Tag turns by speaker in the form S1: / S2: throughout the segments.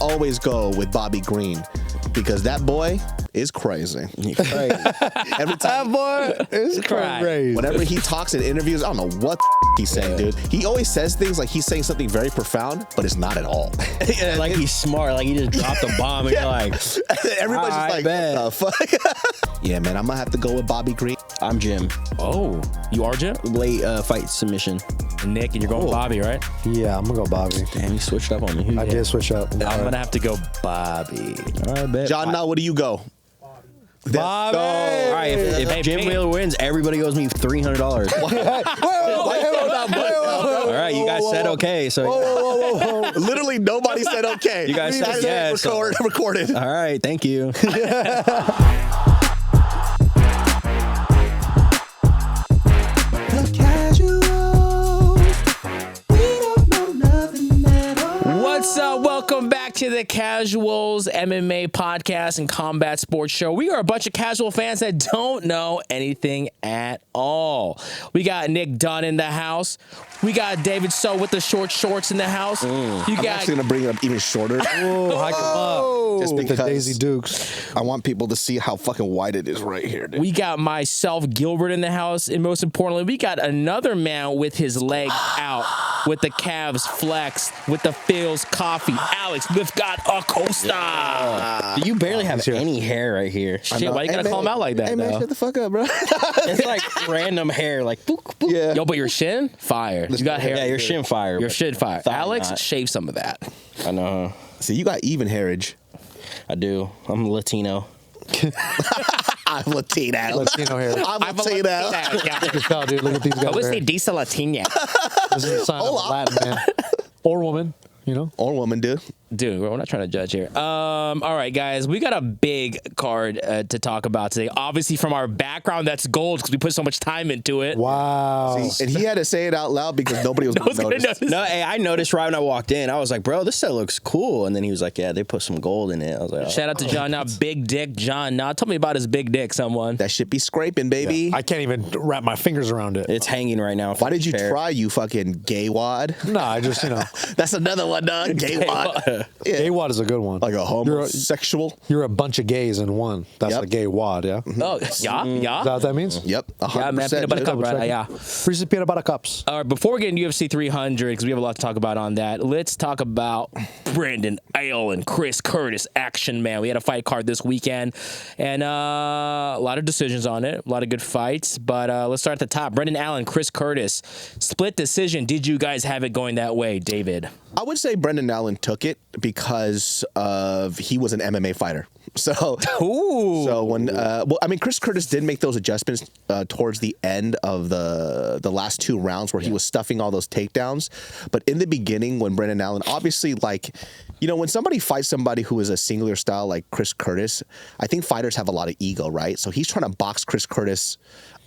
S1: always go with Bobby Green because that boy is crazy. Every time,
S2: that boy is crazy.
S1: Whenever he talks in interviews, I don't know what he's saying, dude. He always says things like he's saying something very profound, but it's not at all.
S3: Like he's smart, like he just dropped a bomb and you're like,
S1: everybody's just like, what the fuck? Yeah, man, I'm gonna have to go with Bobby Green.
S3: I'm Jim.
S4: Oh, you are Jim?
S3: Late fight submission.
S4: Nick, and you're going with Bobby, right?
S2: Yeah, I'm gonna go Bobby.
S3: Damn, you switched up on me.
S2: I did switch up.
S4: I'm gonna have to go Bobby.
S3: All right, bet.
S1: John, now what do you go?
S2: Bobby.
S3: All right, if Jim Wheeler wins, everybody owes me $300. All right, you guys said okay, so
S1: Whoa. Literally nobody said okay.
S3: You guys said yes.
S1: Recorded.
S3: All right, thank you.
S4: What's up? Welcome back to the Casuals MMA podcast and combat sports show. We are a bunch of casual fans that don't know anything at all. We got Nick Dunn in the house. We got David So with the short shorts in the house.
S1: I'm actually going to bring it up even shorter.
S2: Hike him up.
S1: Just because
S2: the Daisy Dukes.
S1: I want people to see how fucking wide it is right here, dude.
S4: We got myself, Gilbert, in the house. And most importantly, we got another man with his leg out, with the calves flexed, with the Phil's coffee. Alex, we've got Acosta.
S3: You barely have any hair right here.
S4: Shit, why you gotta call him out like that,
S1: Hey, man,
S4: though?
S1: shut the fuck up, bro.
S3: It's like random hair, like boop, boop.
S1: Yeah.
S4: Yo, but your shin? Fire. You got hair.
S3: Yeah, your shin fire.
S4: Your
S3: but
S4: shin fire.
S3: thigh
S4: Alex,
S3: not.
S4: shave some of that.
S3: I know.
S1: See, you got even hairage.
S3: I do. I'm Latino.
S1: I'm Latino.
S2: Latino hair.
S1: I'm Latino.
S2: Look at this guy, dude. Look at these guys.
S4: I would say
S2: there.
S4: Disa Latina.
S2: This is a sign of a Latin man. Or woman, you know?
S1: Or woman, dude.
S4: Dude, we're not trying to judge here. All right, guys, we got a big card to talk about today. Obviously, from our background, that's gold because we put so much time into it.
S2: Wow.
S1: See, and he had to say it out loud because nobody was going to notice.
S3: No, hey, I noticed right when I walked in. I was like, bro, this set looks cool. And then he was like, yeah, they put some gold in it. I was like, oh.
S4: Shout out to John Now, Big Dick John Now. Tell me about his big dick, someone.
S1: That shit be scraping, baby.
S2: I can't even wrap my fingers around it.
S3: It's hanging right now.
S1: Why did you try, you fucking gay wad?
S2: No, I just, you know.
S1: That's another one, dog. Gay wad. Yeah.
S2: Gay wad is a good one.
S1: Like a homosexual?
S2: You're a bunch of gays in one. That's
S1: Yep.
S2: a gay wad, yeah? Is
S4: Oh, yeah?
S2: that what that means?
S1: Yep. 100%.
S4: Yeah, man, peanut butter
S1: dude.
S4: cup, right? Yeah.
S2: Reese's peanut butter cups.
S4: All right, before we get into UFC 300, because we have a lot to talk about on that, let's talk about Brendan Allen, Chris Curtis, action man. We had a fight card this weekend, and a lot of decisions on it, a lot of good fights. But let's start at the top. Brendan Allen, Chris Curtis, split decision. Did you guys have it going that way, David?
S1: I would say Brendan Allen took it because he was an MMA fighter. So when well, I mean, Chris Curtis did make those adjustments towards the end of the last two rounds where he was stuffing all those takedowns. But in the beginning, when Brendan Allen, obviously, like, you know, when somebody fights somebody who is a singular style like Chris Curtis, I think fighters have a lot of ego, right? So he's trying to box Chris Curtis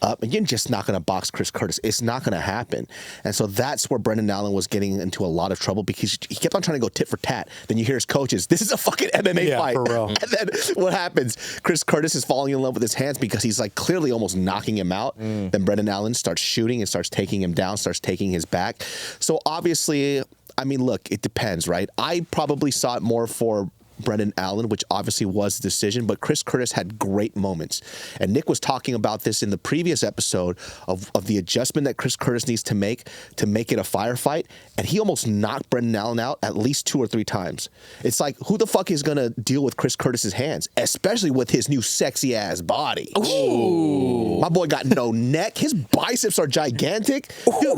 S1: up, and you're just not going to box Chris Curtis. It's not going to happen. And so that's where Brendan Allen was getting into a lot of trouble because he kept on trying to go tit for tat. Then you hear his coaches, this is a fucking MMA fight.
S2: For real.
S1: And then what happens? Chris Curtis is falling in love with his hands because he's like clearly almost knocking him out. Then Brendan Allen starts shooting and starts taking him down, starts taking his back. So obviously, I mean, look, it depends, right? I probably saw it more for Brendan Allen, which obviously was the decision, but Chris Curtis had great moments. And Nick was talking about this in the previous episode of the adjustment that Chris Curtis needs to make it a firefight. And he almost knocked Brendan Allen out at least 2 or 3 times. It's like, who the fuck is going to deal with Chris Curtis's hands, especially with his new sexy ass body? Ooh. My boy got no neck. His biceps are gigantic. Dude,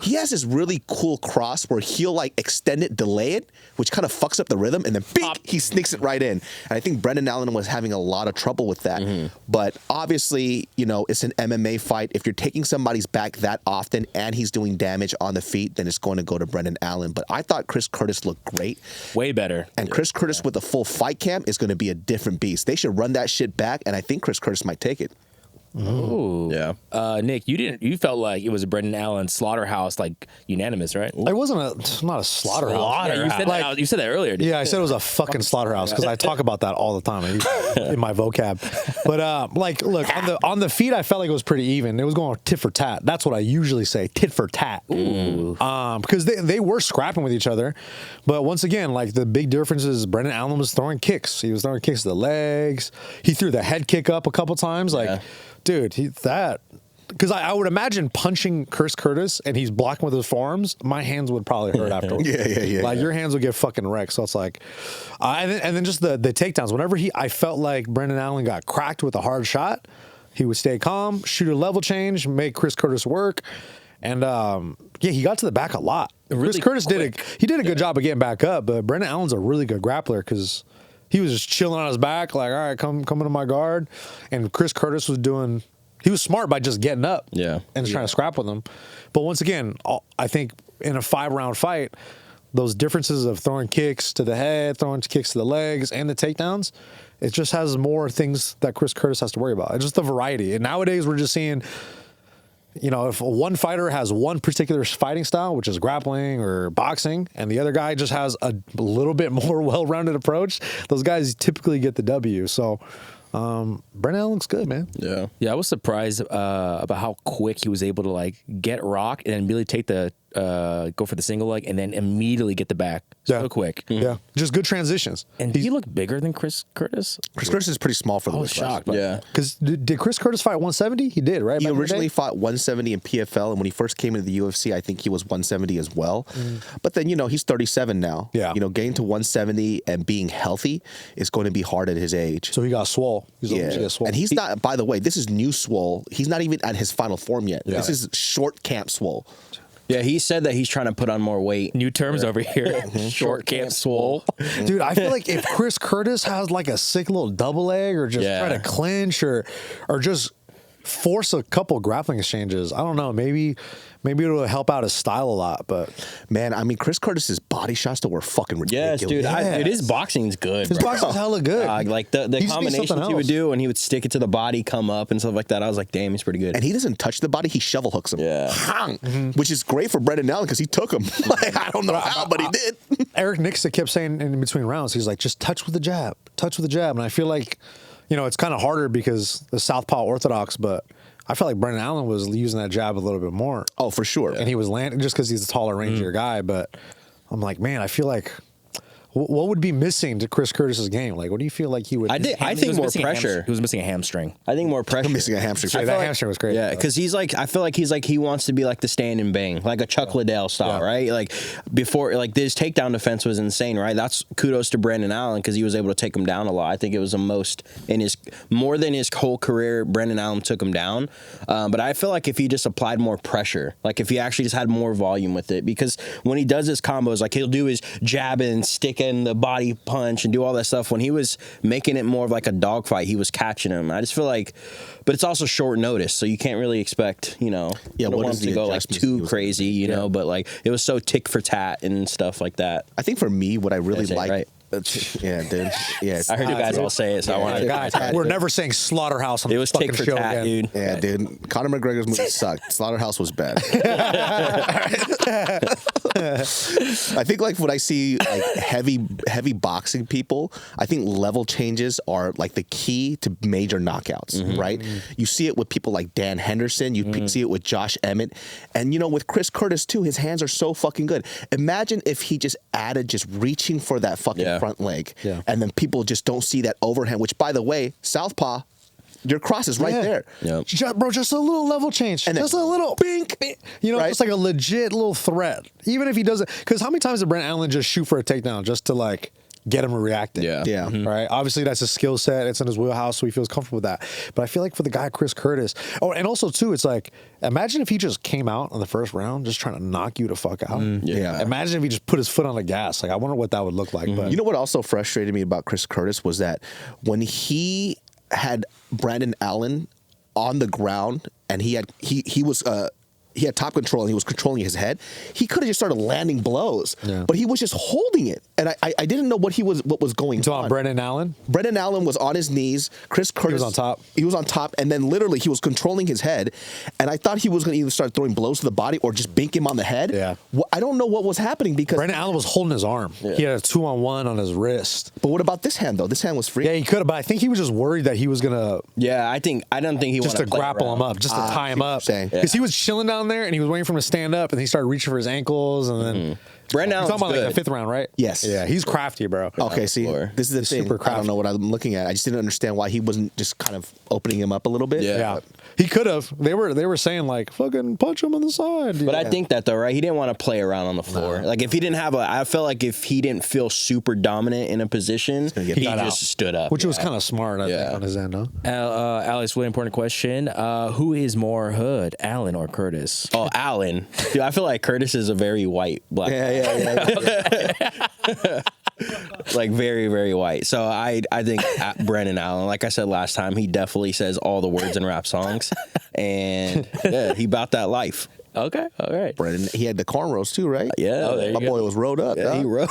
S1: he has this really cool cross where he'll like extend it, delay it, which kind of fucks up the rhythm, and then he sneaks it right in. And I think Brendan Allen was having a lot of trouble with that. But obviously, you know, it's an MMA fight. If you're taking somebody's back that often and he's doing damage on the feet, then it's going to go to Brendan Allen. But I thought Chris Curtis looked great.
S4: Way better.
S1: And Chris Curtis with a full fight camp is going to be a different beast. They should run that shit back, and I think Chris Curtis might take it.
S4: Ooh.
S3: Yeah.
S4: Nick, you felt like it was a Brendan Allen slaughterhouse, like unanimous, right?
S2: It wasn't not a slaughterhouse.
S4: Yeah, you said that earlier. Didn't
S2: Yeah, I said it was a fucking slaughterhouse because I talk about that all the time in my vocab. But like, look, on the feet, I felt like it was pretty even. It was going tit for tat. That's what I usually say, tit for tat. Because they were scrapping with each other. But once again, like the big difference is Brendan Allen was throwing kicks. He was throwing kicks to the legs. He threw the head kick up a couple times. Like, dude, because I would imagine punching Chris Curtis and he's blocking with his forearms, my hands would probably hurt afterwards. Like your hands would get fucking wrecked. So it's like, and then just the takedowns. Whenever I felt like Brendan Allen got cracked with a hard shot, he would stay calm, shoot a level change, make Chris Curtis work, and he got to the back a lot. Chris Curtis did a good job of getting back up, but Brendan Allen's a really good grappler because he was just chilling on his back, like, all right, come into my guard, and Chris Curtis was doing. He was smart by just getting up and just trying to scrap with him. But once again, I think in a 5-round fight, those differences of throwing kicks to the head, throwing kicks to the legs, and the takedowns, it just has more things that Chris Curtis has to worry about. It's just the variety. And nowadays, we're just seeing, if one fighter has one particular fighting style, which is grappling or boxing, and the other guy just has a little bit more well-rounded approach, those guys typically get the W. So Brendan Allen looks good, man.
S4: Yeah, I was surprised about how quick he was able to like get rocked and then immediately take the go for the single leg and then immediately get the back so quick.
S2: Yeah, just good transitions.
S4: And he looked bigger than Chris Curtis.
S1: Chris Curtis is pretty small for the
S4: weight class. Shocked.
S3: Yeah,
S2: because did Chris Curtis fight 170? He did, right?
S1: He originally fought 170 in PFL, and when he first came into the UFC, I think he was 170 as well. But then he's 37 now.
S2: Yeah,
S1: getting to 170 and being healthy is going to be hard at his age.
S2: So he got swole. Swole.
S1: And he's not. By the way, this is new swole. He's not even at his final form yet. This is short camp swole.
S3: Yeah, he said that he's trying to put on more weight.
S4: New terms over here. Short camp swole.
S2: Dude, I feel like if Chris Curtis has like a sick little double leg or just try to clinch or just force a couple grappling exchanges, I don't know, maybe it'll help out his style a lot. But
S1: man, I mean, Chris Curtis's body shots that were fucking ridiculous.
S3: Yes, dude. His boxing's good.
S2: His boxing's hella good.
S3: Like the combinations he would do when he would stick it to the body, come up and stuff like that. I was like, damn, he's pretty good.
S1: And he doesn't touch the body; he shovel hooks him.
S3: Yeah,
S1: which is great for Brendan Allen because he took him. Like, I don't know how, but he did.
S2: Eric Nixon kept saying in between rounds, he's like, just touch with the jab, and I feel like, it's kind of harder because the southpaw orthodox, but I felt like Brendan Allen was using that jab a little bit more.
S1: Oh, for sure.
S2: And he was landing just because he's a taller, rangier guy. But I'm like, man, I feel like what would be missing to Chris Curtis's game? Like, what do you feel like he would?
S3: I think more pressure.
S4: He was missing a hamstring.
S3: I think more pressure.
S1: Missing a hamstring.
S2: That hamstring was great.
S3: Yeah, because I feel like he wants to be like the stand and bang, like a Chuck Liddell style, right? Like before, like this takedown defense was insane, right? That's kudos to Brendan Allen because he was able to take him down a lot. I think it was more than his whole career. Brendan Allen took him down, but I feel like if he just applied more pressure, like if he actually just had more volume with it, because when he does his combos, like he'll do his jab and stick in the body punch and do all that stuff. When he was making it more of like a dogfight, he was catching him. I just feel like, but it's also short notice, so you can't really expect, don't want him to go like too crazy, but like it was so tick for tat and stuff like that.
S1: I think for me, what I really liked. Right? Yeah, dude. Yeah,
S3: I heard you guys all say it, so I wanted
S2: to. We're never saying slaughterhouse on
S3: it was tick for tat, dude.
S1: Yeah, dude. Conor McGregor's movie sucked. Slaughterhouse was bad. I think like when I see like heavy boxing people, I think level changes are like the key to major knockouts, right? You see it with people like Dan Henderson, you see it with Josh Emmett, and with Chris Curtis too, his hands are so fucking good. Imagine if he just added just reaching for that fucking front leg, and then people just don't see that overhand, which by the way, southpaw, your cross is right there.
S3: Yep.
S2: Just a little level change. And just a little bink.
S1: Right?
S2: It's like a legit little threat. Even if he doesn't, because how many times did Brendan Allen just shoot for a takedown just to like get him reacting?
S1: Yeah.
S2: Right? Obviously that's a skill set. It's in his wheelhouse, so he feels comfortable with that. But I feel like for the guy Chris Curtis, and also too, it's like, imagine if he just came out in the first round just trying to knock you the fuck out. Imagine if he just put his foot on the gas. Like, I wonder what that would look like. But
S1: you know what also frustrated me about Chris Curtis was that when he had Brendan Allen on the ground and he was he had top control and he was controlling his head, he could have just started landing blows.
S2: Yeah.
S1: But he was just holding it, and I didn't know what was going
S2: So
S1: on.
S2: Brendan Allen?
S1: Brendan Allen was on his knees. Chris Curtis
S2: was on top.
S1: He was on top, and then literally he was controlling his head, and I thought he was going to either start throwing blows to the body or just bink him on the head.
S2: Yeah.
S1: I don't know what was happening because.
S2: Brendan Allen was holding his arm.
S3: Yeah.
S2: He had a 2-on-1 on his wrist.
S1: But what about this hand though? This hand was free.
S2: Yeah, he could have, but I think he was just worried that he was gonna
S3: Yeah, I don't think he
S2: just
S3: wanted
S2: to
S3: play
S2: grapple him
S3: around.
S2: up, just to tie him up.
S1: saying.
S2: Because he was chilling down there and he was waiting for him to stand up, and he started reaching for his ankles, and then
S3: Brendan
S2: you're
S3: Allen's
S2: talking about like
S3: good.
S2: the 5th round, right?
S1: Yes.
S2: Yeah, he's crafty, bro.
S1: Okay, see,
S3: floor.
S1: this is the
S2: He's
S1: thing.
S2: super
S1: I
S2: crafty.
S1: don't know what I'm looking at. I just didn't understand why he wasn't just kind of opening him up a little bit.
S3: Yeah.
S2: Yeah, he could have. They were saying like fucking punch him on the side.
S3: But I think that though, right? He didn't want to play around on the floor. Like if he didn't have I felt like if he didn't feel super dominant in a position,
S1: gonna get
S3: he
S1: got
S3: just stood up.
S2: which was kind of smart, I think, on his end, huh?
S4: Alex, really important question. Who is more hood, Allen or Curtis?
S3: Oh, Allen. Dude, I feel like Curtis is a very white black.
S1: Yeah.
S3: Like very, very white. So I think Brendan Allen, like I said last time, he definitely says all the words in rap songs. And yeah, he about that life.
S4: Okay, all right.
S1: Brendan, he had the cornrows too, right?
S3: Yeah.
S4: Oh, there you
S1: My
S4: go.
S1: boy was rolled up.
S3: Yeah,
S1: dog.
S3: he rode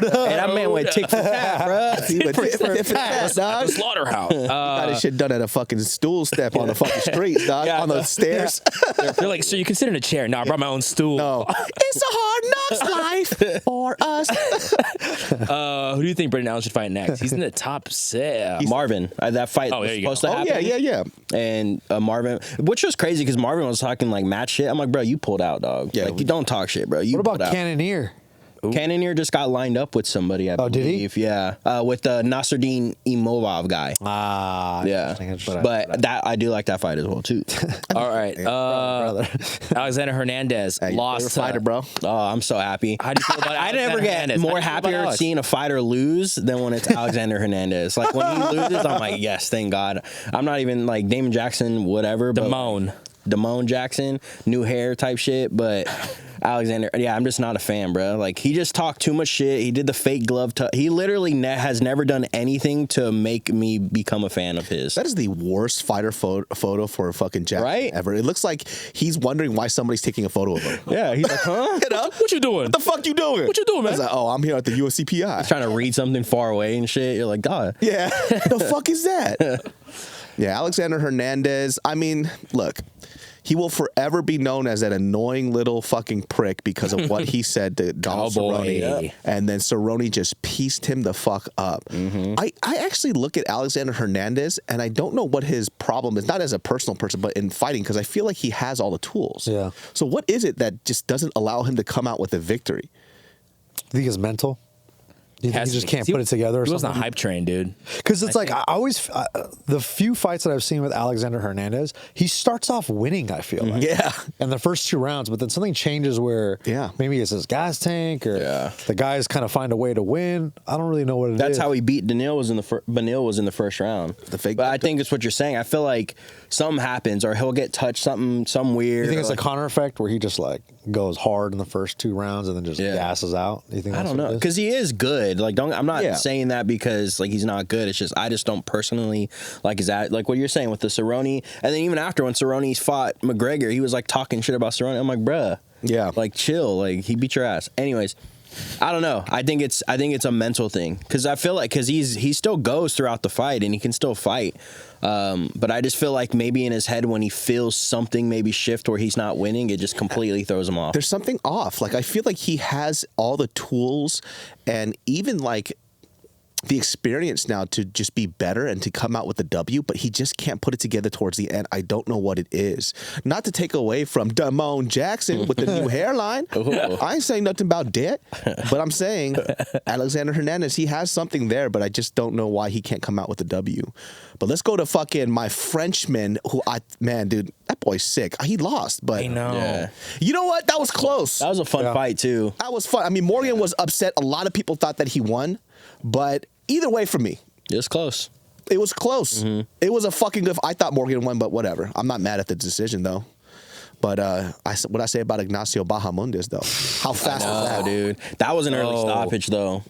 S3: up. And that man went tick for tat, bro.
S1: He went tit for tat, dog.
S4: The slaughterhouse.
S1: Got his shit done at a fucking stool step on the fucking streets, dog.
S3: Yeah,
S1: on the stairs.
S4: They're like, so you can sit in a chair. No, I brought my own stool.
S1: No, it's a hard knocks life for us.
S4: Who do you think Brendan Allen should fight next? He's in the top six.
S3: Marvin, that fight
S4: Oh,
S3: was
S4: there you go.
S3: supposed to
S1: Oh
S3: happen.
S1: yeah.
S3: And Marvin, which was crazy because Marvin was talking like mad shit. I'm like, bro, you pulled out, dog.
S1: Yeah,
S3: Like, you don't talk shit, bro. You
S2: What
S3: pulled
S2: about
S3: out.
S2: Cannoneer?
S3: Cannoneer just got lined up with somebody, I
S2: Oh, did he?
S3: believe. Yeah. With the Nasruddin Imavov guy. Yeah. But that I do like that fight as well, too.
S4: All right.
S2: brother.
S4: Alexander Hernandez
S1: Hey,
S4: lost.
S1: favorite fighter, bro.
S3: Oh, I'm so happy.
S4: How do you feel about
S3: I never
S4: Alexander
S3: get
S4: Hernandez?
S3: more
S4: How do you feel about
S3: happier
S4: Alex?
S3: seeing a fighter lose than when it's Alexander Hernandez. Like when he loses, I'm like, yes, thank God. I'm not even like Damon Jackson, whatever. But Damone Jackson, new hair type shit, but Alexander, yeah, I'm just not a fan, bro. Like he just talked too much shit. He did the fake glove. He literally has never done anything to make me become a fan of his.
S1: That is the worst fighter photo for a fucking Jack
S3: Right?
S1: ever. It looks like he's wondering why somebody's taking a photo of him.
S3: Yeah, he's like, huh?
S1: You know?
S4: What you doing?
S1: What the fuck you doing?
S4: What you doing,
S1: I
S4: man?
S1: was like, oh, I'm here at the UFC PI.
S3: Trying to read something far away and shit. You're like, God.
S1: Yeah. The fuck is that? Yeah, Alexander Hernandez. I mean, look, he will forever be known as that annoying little fucking prick because of what he said to Donald
S4: Cowboy.
S1: Cerrone.
S4: Yeah.
S1: And then Cerrone just pieced him the fuck up. I actually look at Alexander Hernandez and I don't know what his problem is, not as a personal person, but in fighting, because I feel like he has all the tools.
S2: Yeah.
S1: So what is it that just doesn't allow him to come out with a victory?
S2: I think it's mental. You think
S4: Has
S2: he just
S4: to be.
S2: can't put it together or
S4: He wasn't a
S2: something?
S4: hype train, dude.
S2: Because it's like I always the few fights that I've seen with Alexander Hernandez, he starts off winning. I feel like
S1: Yeah.
S2: in the first 2 rounds, but then something changes where maybe it's his gas tank or the guys kind of find a way to win. I don't really know what it is.
S3: That's how he beat Benil was in the first round.
S1: The fake
S3: but I think it's what you're saying. I feel like something happens or he'll get touched, some weird.
S2: You think it's
S3: like,
S2: a Connor effect where he just like goes hard in the first 2 rounds and then just gasses out? You think
S3: I
S2: that's
S3: don't
S2: what it
S3: know
S2: is?
S3: because he is good. Like, I'm not saying that because like he's not good. It's just I just don't personally like his like what you're saying with the Cerrone. And then even after when Cerrone fought McGregor, he was like talking shit about Cerrone. I'm like, bruh, like chill. Like he beat your ass. Anyways, I don't know. I think it's a mental thing because I feel like because he still goes throughout the fight and he can still fight. But I just feel like maybe in his head when he feels something maybe shift where he's not winning, it just completely throws him off.
S1: There's something off. Like I feel like he has all the tools and even like the experience now to just be better and to come out with the W, but he just can't put it together towards the end. I don't know what it is. Not to take away from Damone Jackson with the new hairline. I ain't saying nothing about that, but I'm saying Alexander Hernandez, he has something there, but I just don't know why he can't come out with the W. But let's go to fucking my Frenchman who man, dude, that boy's sick. He lost, but
S4: I know.
S3: Yeah.
S1: You know what? That was close.
S3: That was a fun fight too.
S1: That was fun. I mean, Morgan was upset. A lot of people thought that he won, but either way for me,
S3: It was close.
S1: it was close. It was a fucking good. I thought Morgan won, but whatever. I'm not mad at the decision though. But what I say about Ignacio Bahamondes though? How fast was that,
S3: dude? That was an early stoppage though.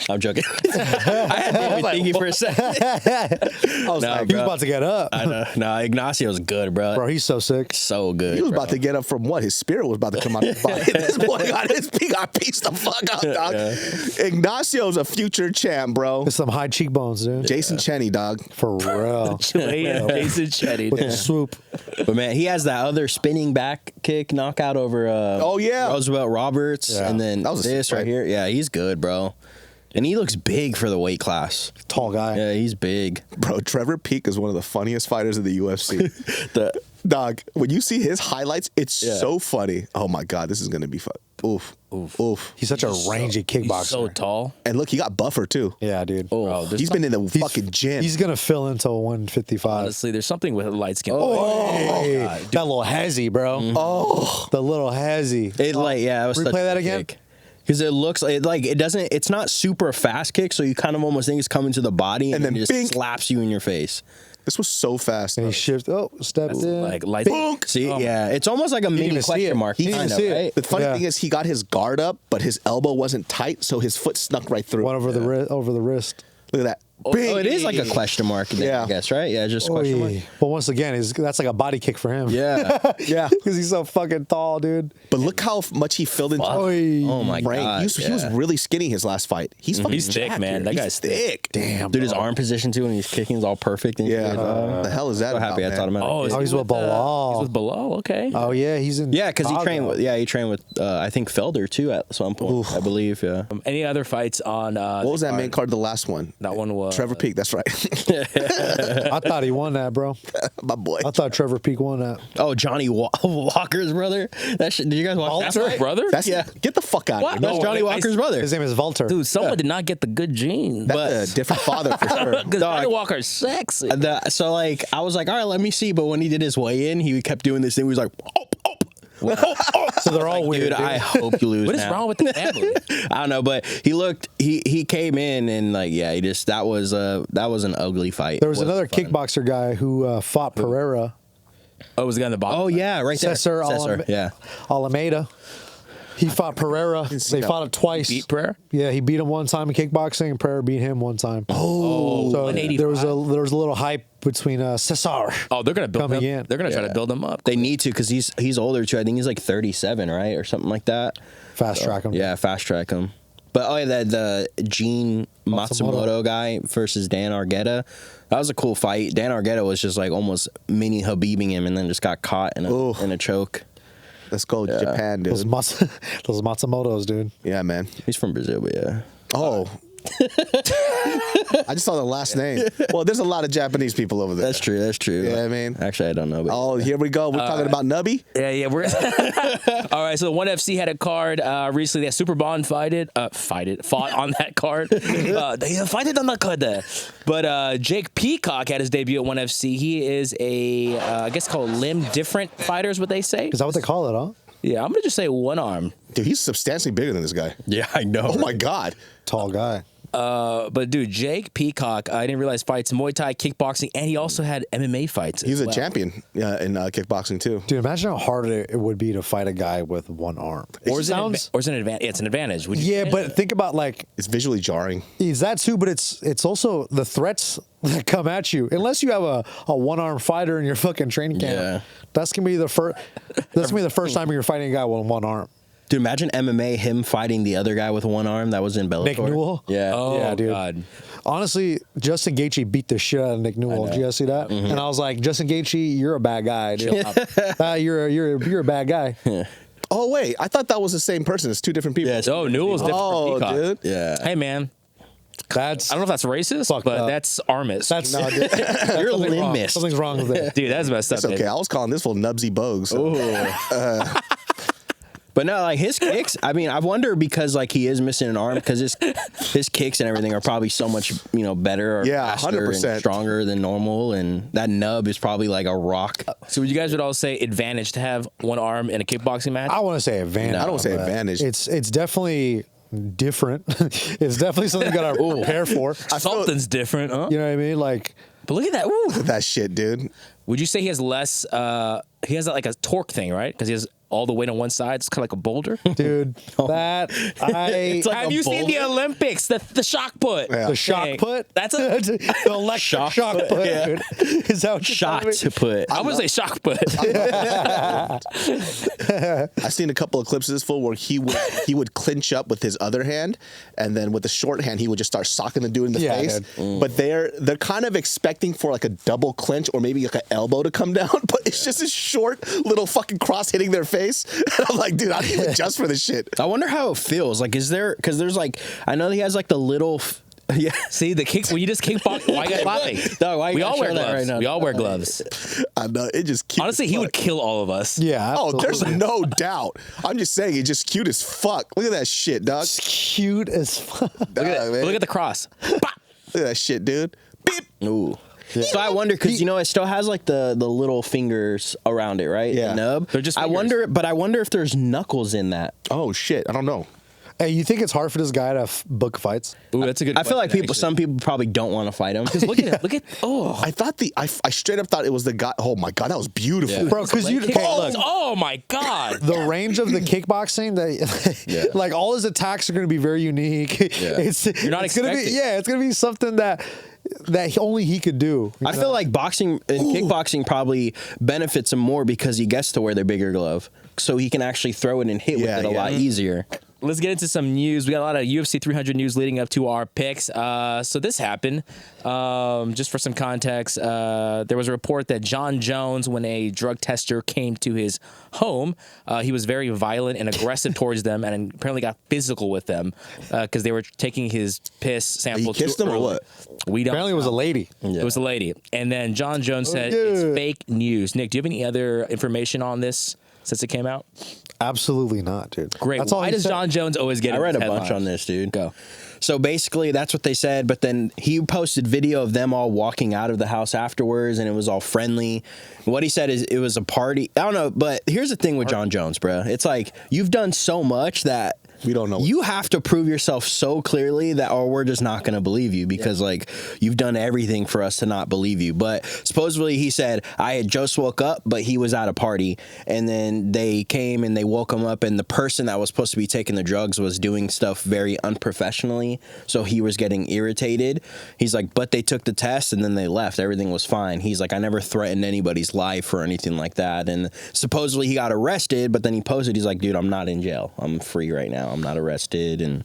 S3: I'm joking. I had David thinking for a second.
S1: I was like,
S2: He's about to get up.
S3: I know. No, Ignacio's good, bro.
S2: Bro, he's so sick.
S3: So good.
S1: he was
S3: bro.
S1: about to get up from what? His spirit was about to come out of his body. This boy got pieced the fuck up, dog. Ignacio's a future champ, bro.
S2: There's some high cheekbones, dude.
S1: Jason Cheney, dog.
S2: For real.
S4: Chilean Jason Chetty.
S2: With the swoop.
S3: But man, he has that other spinning back kick knockout over
S1: Oh, yeah.
S3: Roosevelt Roberts,
S2: Yeah.
S3: and then
S1: That was a
S3: this
S1: sick
S3: right
S1: fight.
S3: here. Yeah, he's good, bro. And he looks big for the weight class.
S2: Tall guy.
S3: Yeah, he's big.
S1: Bro, Trevor Peek is one of the funniest fighters in the UFC. Dog, when you see his highlights, it's so funny. Oh my God, this is going to be fun. Oof.
S2: He's such a rangy kickboxer.
S4: He's so tall.
S1: And look, he got buffer too.
S2: Yeah, dude.
S4: Bro, there's
S1: He's been in the fucking gym.
S2: He's going to fill into 155.
S4: honestly, there's something with light skin.
S2: Hey, that little hazy, bro. Oh, the little hazy.
S3: It it was
S2: Replay
S3: such a
S2: that
S3: good
S2: again?
S3: kick. Because it looks like it doesn't. It's not super fast kick, so you kind of almost think it's coming to the body, and
S1: And
S3: then
S1: then
S3: it just
S1: bing.
S3: slaps you in your face.
S1: This was so fast.
S2: And he shifted. Oh, stepped in.
S4: Like light.
S3: See, yeah, it's almost like a mini
S2: even see
S3: question
S2: it.
S3: mark,
S2: He didn't
S3: kind of,
S2: see it.
S3: right?
S1: The funny
S2: Yeah.
S1: thing is, he got his guard up, but his elbow wasn't tight, so his foot snuck right through.
S2: One over the wrist.
S1: Look at that.
S3: Oh, it is like a question mark, there,
S1: Yeah.
S3: I guess, right? Yeah, just a question mark.
S2: Oy. But once again, that's like a body kick for him.
S3: Yeah.
S1: Yeah.
S2: Because he's so fucking tall, dude.
S1: But look how much he filled into
S2: Oy.
S3: Oh my
S1: rank.
S3: god.
S1: He was really skinny his last fight. He's fucking
S4: He's thick,
S1: jacked
S4: man.
S1: here.
S4: That
S1: He's
S4: guy's
S1: thick.
S2: Damn.
S3: Dude, his
S2: bro.
S3: arm position too, and he's kicking is all perfect. And
S1: Yeah.
S3: shit.
S1: What the hell is that
S3: So
S1: about,
S3: happy I
S1: man?
S3: taught him how.
S4: Oh,
S3: to
S4: is
S3: kick.
S2: he's with Bilal.
S4: He's with Bilal. Okay.
S2: Oh, yeah, he's in.
S3: Yeah, because he trained
S2: Chicago.
S3: with I think Felder too at some point. I believe. Yeah.
S4: Any other fights on?
S1: What was that main card? The last one.
S4: That one was
S1: Trevor Peek. That's right.
S2: I thought he won that, bro.
S1: My boy.
S2: I thought Trevor Peek won that.
S3: Oh, Johnny Walker's brother. That shit. Did you guys watch
S4: That's
S3: that?
S4: my
S3: fight?
S4: brother.
S1: That's get the fuck out
S4: What?
S1: of
S3: That's
S1: here.
S4: No,
S3: Johnny Walker's brother.
S2: His name is Walter.
S4: Dude, someone did not get the good genes.
S1: That's a different father for sure.
S4: Because
S3: Dog.
S4: Johnny Walker's sexy.
S3: So like I was like, all right, let me see. But when he did his weigh in, he kept doing this thing. He was like,
S2: So they're all weird.
S3: dude,
S2: dude.
S3: I hope you lose.
S4: What is
S3: now.
S4: wrong with the family?
S3: I don't know, but he came in and like he just that was an ugly fight.
S2: There was
S3: It wasn't
S2: another
S3: fun.
S2: kickboxer guy who fought Pereira,
S4: Oh, was the guy in the bottom?
S3: Oh yeah, right there.
S2: Cesar
S3: yeah.
S2: Alameda. He fought Pereira. They fought it twice.
S4: Beat Pereira?
S2: Yeah, he beat him one time in kickboxing, and Pereira beat him one time.
S4: Oh,
S2: so
S4: 185.
S2: there was a little hype between Cesar.
S4: Oh, they're gonna build
S2: Coming
S4: him.
S2: in.
S4: They're gonna try to build him up.
S3: They need to because he's older too. I think he's like 37, right, or something like that.
S2: Fast track him.
S3: Yeah, fast track him. But the Gene Matsumoto guy versus Dan Argueta, that was a cool fight. Dan Argueta was just like almost mini Habibing him, and then just got caught in a choke.
S1: Let's go Japan, dude.
S2: Those Matsumotos, dude.
S1: Yeah, man.
S3: He's from Brazil, but yeah.
S1: Oh. I just saw the last name. Well, there's a lot of Japanese people over there.
S3: That's true. That's true.
S1: Yeah, I mean.
S3: Actually, I don't know. But
S1: Oh, here we go. We're talking about Nubby.
S4: Yeah, we're all right. So ONE FC had a card recently that Super Bond fought on that card. They fought on that card there. But Jake Peacock had his debut at ONE FC. He is a I guess called limb different fighter is what they say.
S2: Is that what they call it, huh?
S4: Yeah, I'm gonna just say one arm.
S1: Dude, he's substantially bigger than this guy.
S3: yeah, I know.
S1: Oh my God.
S2: Tall guy.
S4: But dude, Jake Peacock, I didn't realize fights Muay Thai, kickboxing, and he also had MMA fights.
S1: He's
S4: as
S1: a
S4: well.
S1: champion in kickboxing too.
S2: Dude, imagine how hard it would be to fight a guy with one arm.
S4: Or is it an advantage? It's an advantage. Would you
S2: Yeah,
S4: say?
S2: but think about like
S1: It's visually jarring.
S2: is that too, but it's also the threats that come at you. Unless you have a one arm fighter in your fucking training camp,
S3: Yeah.
S2: that's gonna be the first. That's gonna be the first time you're fighting a guy with one arm.
S3: Dude, imagine MMA him fighting the other guy with one arm that was in Bellator.
S2: Nick Newell?
S3: Yeah.
S4: Oh,
S2: Yeah, dude.
S4: God.
S2: Honestly, Justin Gaethje beat the shit out of Nick Newell. Did you guys see that? And I was like, Justin Gaethje, you're a bad guy, dude. You're a bad guy.
S1: Oh wait, I thought that was the same person. It's two different people.
S3: Yes.
S4: Oh, Newell's different
S1: Oh,
S4: from Peacock.
S1: dude.
S3: Yeah.
S4: Hey, man.
S2: That's
S4: I don't know if that's racist,
S2: Fucked
S4: but
S2: up.
S4: that's Armis.
S2: that's
S1: No, dude.
S3: You're a
S2: something wrong.
S3: limbist.
S2: Something's wrong with it.
S4: Dude, that's messed up.
S1: It's okay.
S4: dude.
S1: I was calling this one Nubsy Bogues. So.
S3: But no, like his kicks. I mean, I wonder because like he is missing an arm because his kicks and everything are probably so much better or
S1: Yeah,
S3: faster
S1: 100%.
S3: and stronger than normal, and that nub is probably like a rock.
S4: So would you guys would all say advantage to have one arm in a kickboxing match?
S2: I want to say advantage.
S1: I don't wanna say
S2: but
S1: advantage.
S2: It's definitely different. It's definitely something you gotta prepare for.
S4: Something's different, huh?
S2: You know what I mean? Like,
S4: But look at that. Ooh.
S1: That shit, dude.
S4: Would you say he has less? He has like a torque thing, right? Because he has all the weight on one side. It's kind of like a boulder.
S2: Dude, that
S4: Have you seen the Olympics? The shock put.
S2: the shock put.
S4: That's a
S2: the electric shock put. Dude. Is that what you're
S3: Shot
S2: telling me?
S3: to put.
S4: I would say shock put.
S1: I've seen a couple of clips of this fool where he would clinch up with his other hand, and then with the short hand he would just start socking the dude in the face. But they're kind of expecting for like a double clinch or maybe like an elbow to come down, but it's just a short little fucking cross hitting their face. And I'm like, dude, I don't even adjust for this shit.
S3: I wonder how it feels. Like, is there? Because there's like, I know he has like the little. Yeah.
S4: See the kick when you just kickbox. Why you guys laughing?
S3: Dog, why you
S4: We
S3: gotta
S4: all wear
S3: show that
S4: gloves.
S3: right now?
S4: We all wear gloves.
S1: I know it just cute.
S4: Honestly,
S1: as
S4: he
S1: fuck.
S4: would kill all of us.
S2: Yeah.
S1: Oh, there's
S2: absolutely.
S1: no doubt. I'm just saying, it's just cute as fuck. Look at that shit, dog.
S2: Cute as fuck.
S1: Look at
S4: Look at the cross.
S1: Look at that shit, dude. Beep.
S3: Ooh. So I wonder because it still has like the little fingers around it, right?
S1: Yeah.
S3: The nub.
S4: They're just
S3: I
S4: fingers.
S3: wonder if there's knuckles in that.
S1: Oh shit, I don't know.
S2: Hey, you think it's hard for this guy to book fights?
S4: Ooh, that's a good.
S3: I feel like
S4: question,
S3: some people probably don't want to fight him.
S4: Look at it. Look at. Oh,
S1: I thought I straight up thought it was the guy. Oh my god, that was beautiful.
S3: Yeah.
S2: Bro, because you look,
S4: oh my god.
S2: the range of the kickboxing that like all his attacks are going to be very unique.
S4: You're not
S2: it's gonna be
S4: expecting.
S2: it's going to be something that only he could do.
S3: I feel like boxing and kickboxing probably benefits him more because he gets to wear the bigger glove, so he can actually throw it and hit with it a lot easier.
S4: Let's get into some news. We got a lot of UFC 300 news leading up to our picks. So this happened. Just for some context, there was a report that Jon Jones, when a drug tester came to his home, he was very violent and aggressive towards them, and apparently got physical with them because they were taking his piss sample.
S1: He kissed
S4: too
S1: them or
S4: early.
S1: what?
S4: We don't.
S2: Apparently, it was a lady.
S4: It was a lady. And then Jon Jones said it's fake news. Nick, do you have any other information on this since it came out?
S2: Absolutely not, dude.
S4: Great.
S2: That's all
S4: Why
S2: he
S4: does
S2: said.
S4: Jon Jones always get?
S3: I read a bunch
S4: headlines?
S3: on this, dude.
S4: Go.
S3: So basically, that's what they said. But then he posted video of them all walking out of the house afterwards, and it was all friendly. What he said is it was a party. I don't know, but here's the thing with Jon Jones, bro. It's like you've done so much that
S1: We don't know.
S3: you have to prove yourself so clearly that, or we're just not going to believe you because like you've done everything for us to not believe you. But supposedly he said I had just woke up, but he was at a party, and then they came and they woke him up, and the person that was supposed to be taking the drugs was doing stuff very unprofessionally, so he was getting irritated. He's like, but they took the test and then they left. Everything was fine. He's like, I never threatened anybody's life or anything like that. And supposedly he got arrested, but then he posted, he's like, dude, I'm not in jail. I'm free right now. I'm not arrested. And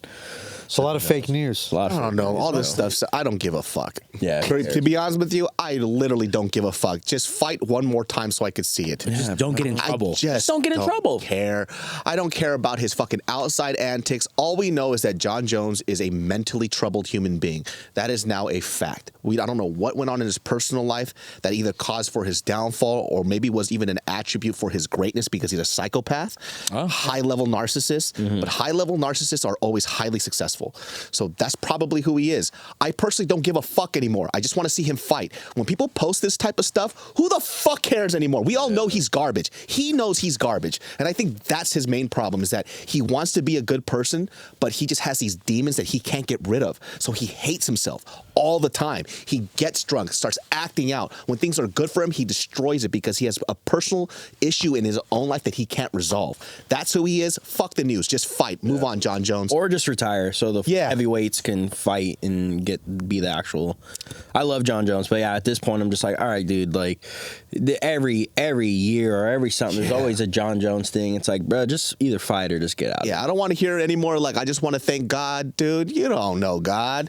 S2: It's a lot of fake news.
S3: a lot of
S1: I don't know. All this stuff, I don't give a fuck.
S3: Yeah.
S1: To be honest with you, I literally don't give a fuck. Just fight one more time so I could see it.
S4: Just don't get in trouble.
S1: I just
S4: don't get in trouble.
S1: Care. I don't care about his fucking outside antics. All we know is that Jon Jones is a mentally troubled human being. That is now a fact. I don't know what went on in his personal life that either caused for his downfall or maybe was even an attribute for his greatness because he's a psychopath, high-level narcissist. But high-level narcissists are always highly successful. So that's probably who he is. I personally don't give a fuck anymore. I just want to see him fight. When people post this type of stuff, who the fuck cares anymore? We all know he's garbage. He knows he's garbage. And I think that's his main problem is that he wants to be a good person, but he just has these demons that he can't get rid of. So he hates himself all the time. He gets drunk, starts acting out. When things are good for him, he destroys it because he has a personal issue in his own life that he can't resolve. That's who he is. Fuck the news. Just fight. Move on, Jon Jones.
S3: or just retire so the heavyweights can fight and be the actual. I love Jon Jones, but yeah, at this point I'm just like, all right, dude, like every year or every something there's always a Jon Jones thing. It's like, bro, just either fight or just get out.
S1: Yeah, I don't want to hear it anymore. Like, I just want to thank God, dude. You don't know God.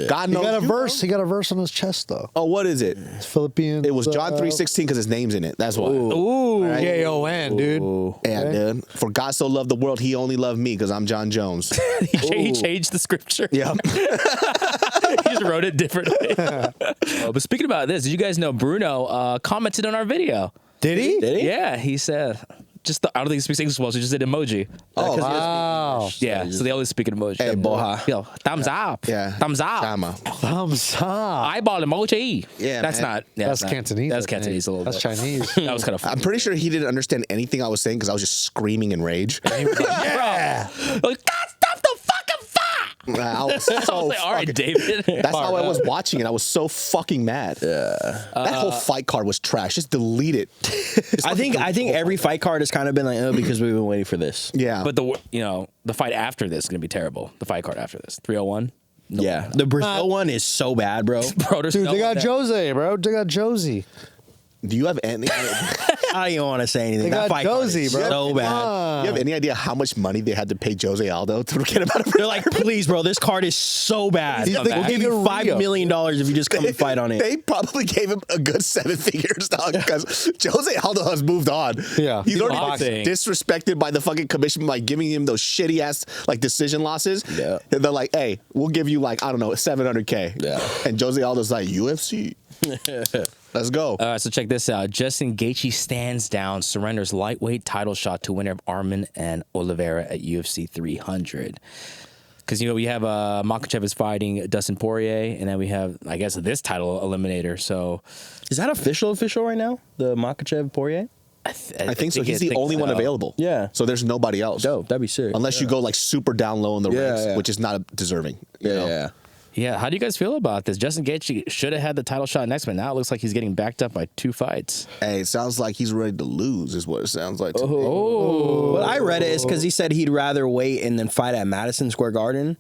S1: God
S2: He
S1: knows.
S2: got a
S1: you
S2: verse.
S1: know.
S2: He got a verse on his chest though.
S1: Oh, what is it?
S2: It's Philippine.
S1: It was John 3:16 because his name's in it. That's why.
S4: Ooh.
S2: J-O-N, dude.
S1: Yeah, dude. For God so loved the world, he only loved me because I'm Jon Jones.
S4: He changed the scripture.
S1: Yeah.
S4: He just wrote it differently. But speaking about this, did you guys know Bruno commented on our video?
S2: Did he?
S3: Did he?
S4: Yeah, he said, I don't think he speaks English well, so he just did emoji.
S1: Oh,
S2: Wow.
S4: Yeah, so they always speak in emoji.
S1: Hey, boha.
S4: Yo, thumbs up.
S1: Yeah.
S4: Thumbs up.
S1: Chama.
S2: Thumbs up.
S4: Eyeball emoji.
S1: Yeah,
S4: that's
S1: man.
S4: not. Yeah,
S2: That's
S4: not-
S2: Cantonese.
S4: That's
S2: I think.
S4: Cantonese a little
S2: That's
S4: bit.
S2: Chinese.
S4: That was kind of fun.
S1: I'm pretty sure he didn't understand anything I was saying because I was just screaming in rage.
S2: Yeah.
S4: Like, God, stop the fucking fight!
S1: I was so
S4: I was like, all right, David.
S1: That's how I was watching it. I was so fucking mad. Yeah. That whole fight card was trash. Just delete it.
S3: I think every fight card has kind of been like, oh, because we've been waiting for this.
S1: Yeah.
S4: But the fight after this is gonna be terrible. The fight card after this, 301.
S3: Yeah, the Brazil one is so bad, bro.
S4: Bro,
S2: Dude, they got Jose, bro. They got Josie.
S1: Do you have any?
S3: I don't even want to say anything.
S2: They
S3: That
S2: got
S3: fight card
S2: Josie,
S3: is
S2: bro.
S3: so bad.
S1: You have any idea how much money they had to pay Jose Aldo to get him out of
S3: They're like, please, bro, this card is so bad.
S2: He's
S3: We'll give you $5 million if you just come and fight on it.
S1: They probably gave him a good 7 figures, dog, because Jose Aldo has moved on.
S2: Yeah.
S1: He's already
S4: Boxing.
S1: disrespected by the fucking commission, like giving him those shitty ass like decision losses.
S3: Yeah.
S1: And they're like, hey, we'll give you like, I don't know, $700K.
S3: Yeah.
S1: And Jose Aldo's like, UFC. Let's go.
S4: All right, so check this out. Justin Gaethje stands down, surrenders lightweight title shot to winner Arman and Oliveira at UFC 300. Because, we have Makhachev is fighting Dustin Poirier, and then we have, I guess, this title eliminator. So
S3: Is that official right now? The Makhachev Poirier?
S1: I think so. He's the only one available.
S3: Yeah.
S1: So there's nobody else.
S3: Dope. That'd be sick.
S1: Unless you go like super down low in the ranks,
S3: yeah.
S1: which is not deserving. You know?
S4: Yeah, how do you guys feel about this? Justin Gaethje should have had the title shot next, but now it looks like he's getting backed up by 2 fights.
S1: Hey, it sounds like he's ready to lose, is what it sounds like to me.
S3: What I read it is because he said he'd rather wait and then fight at Madison Square Garden.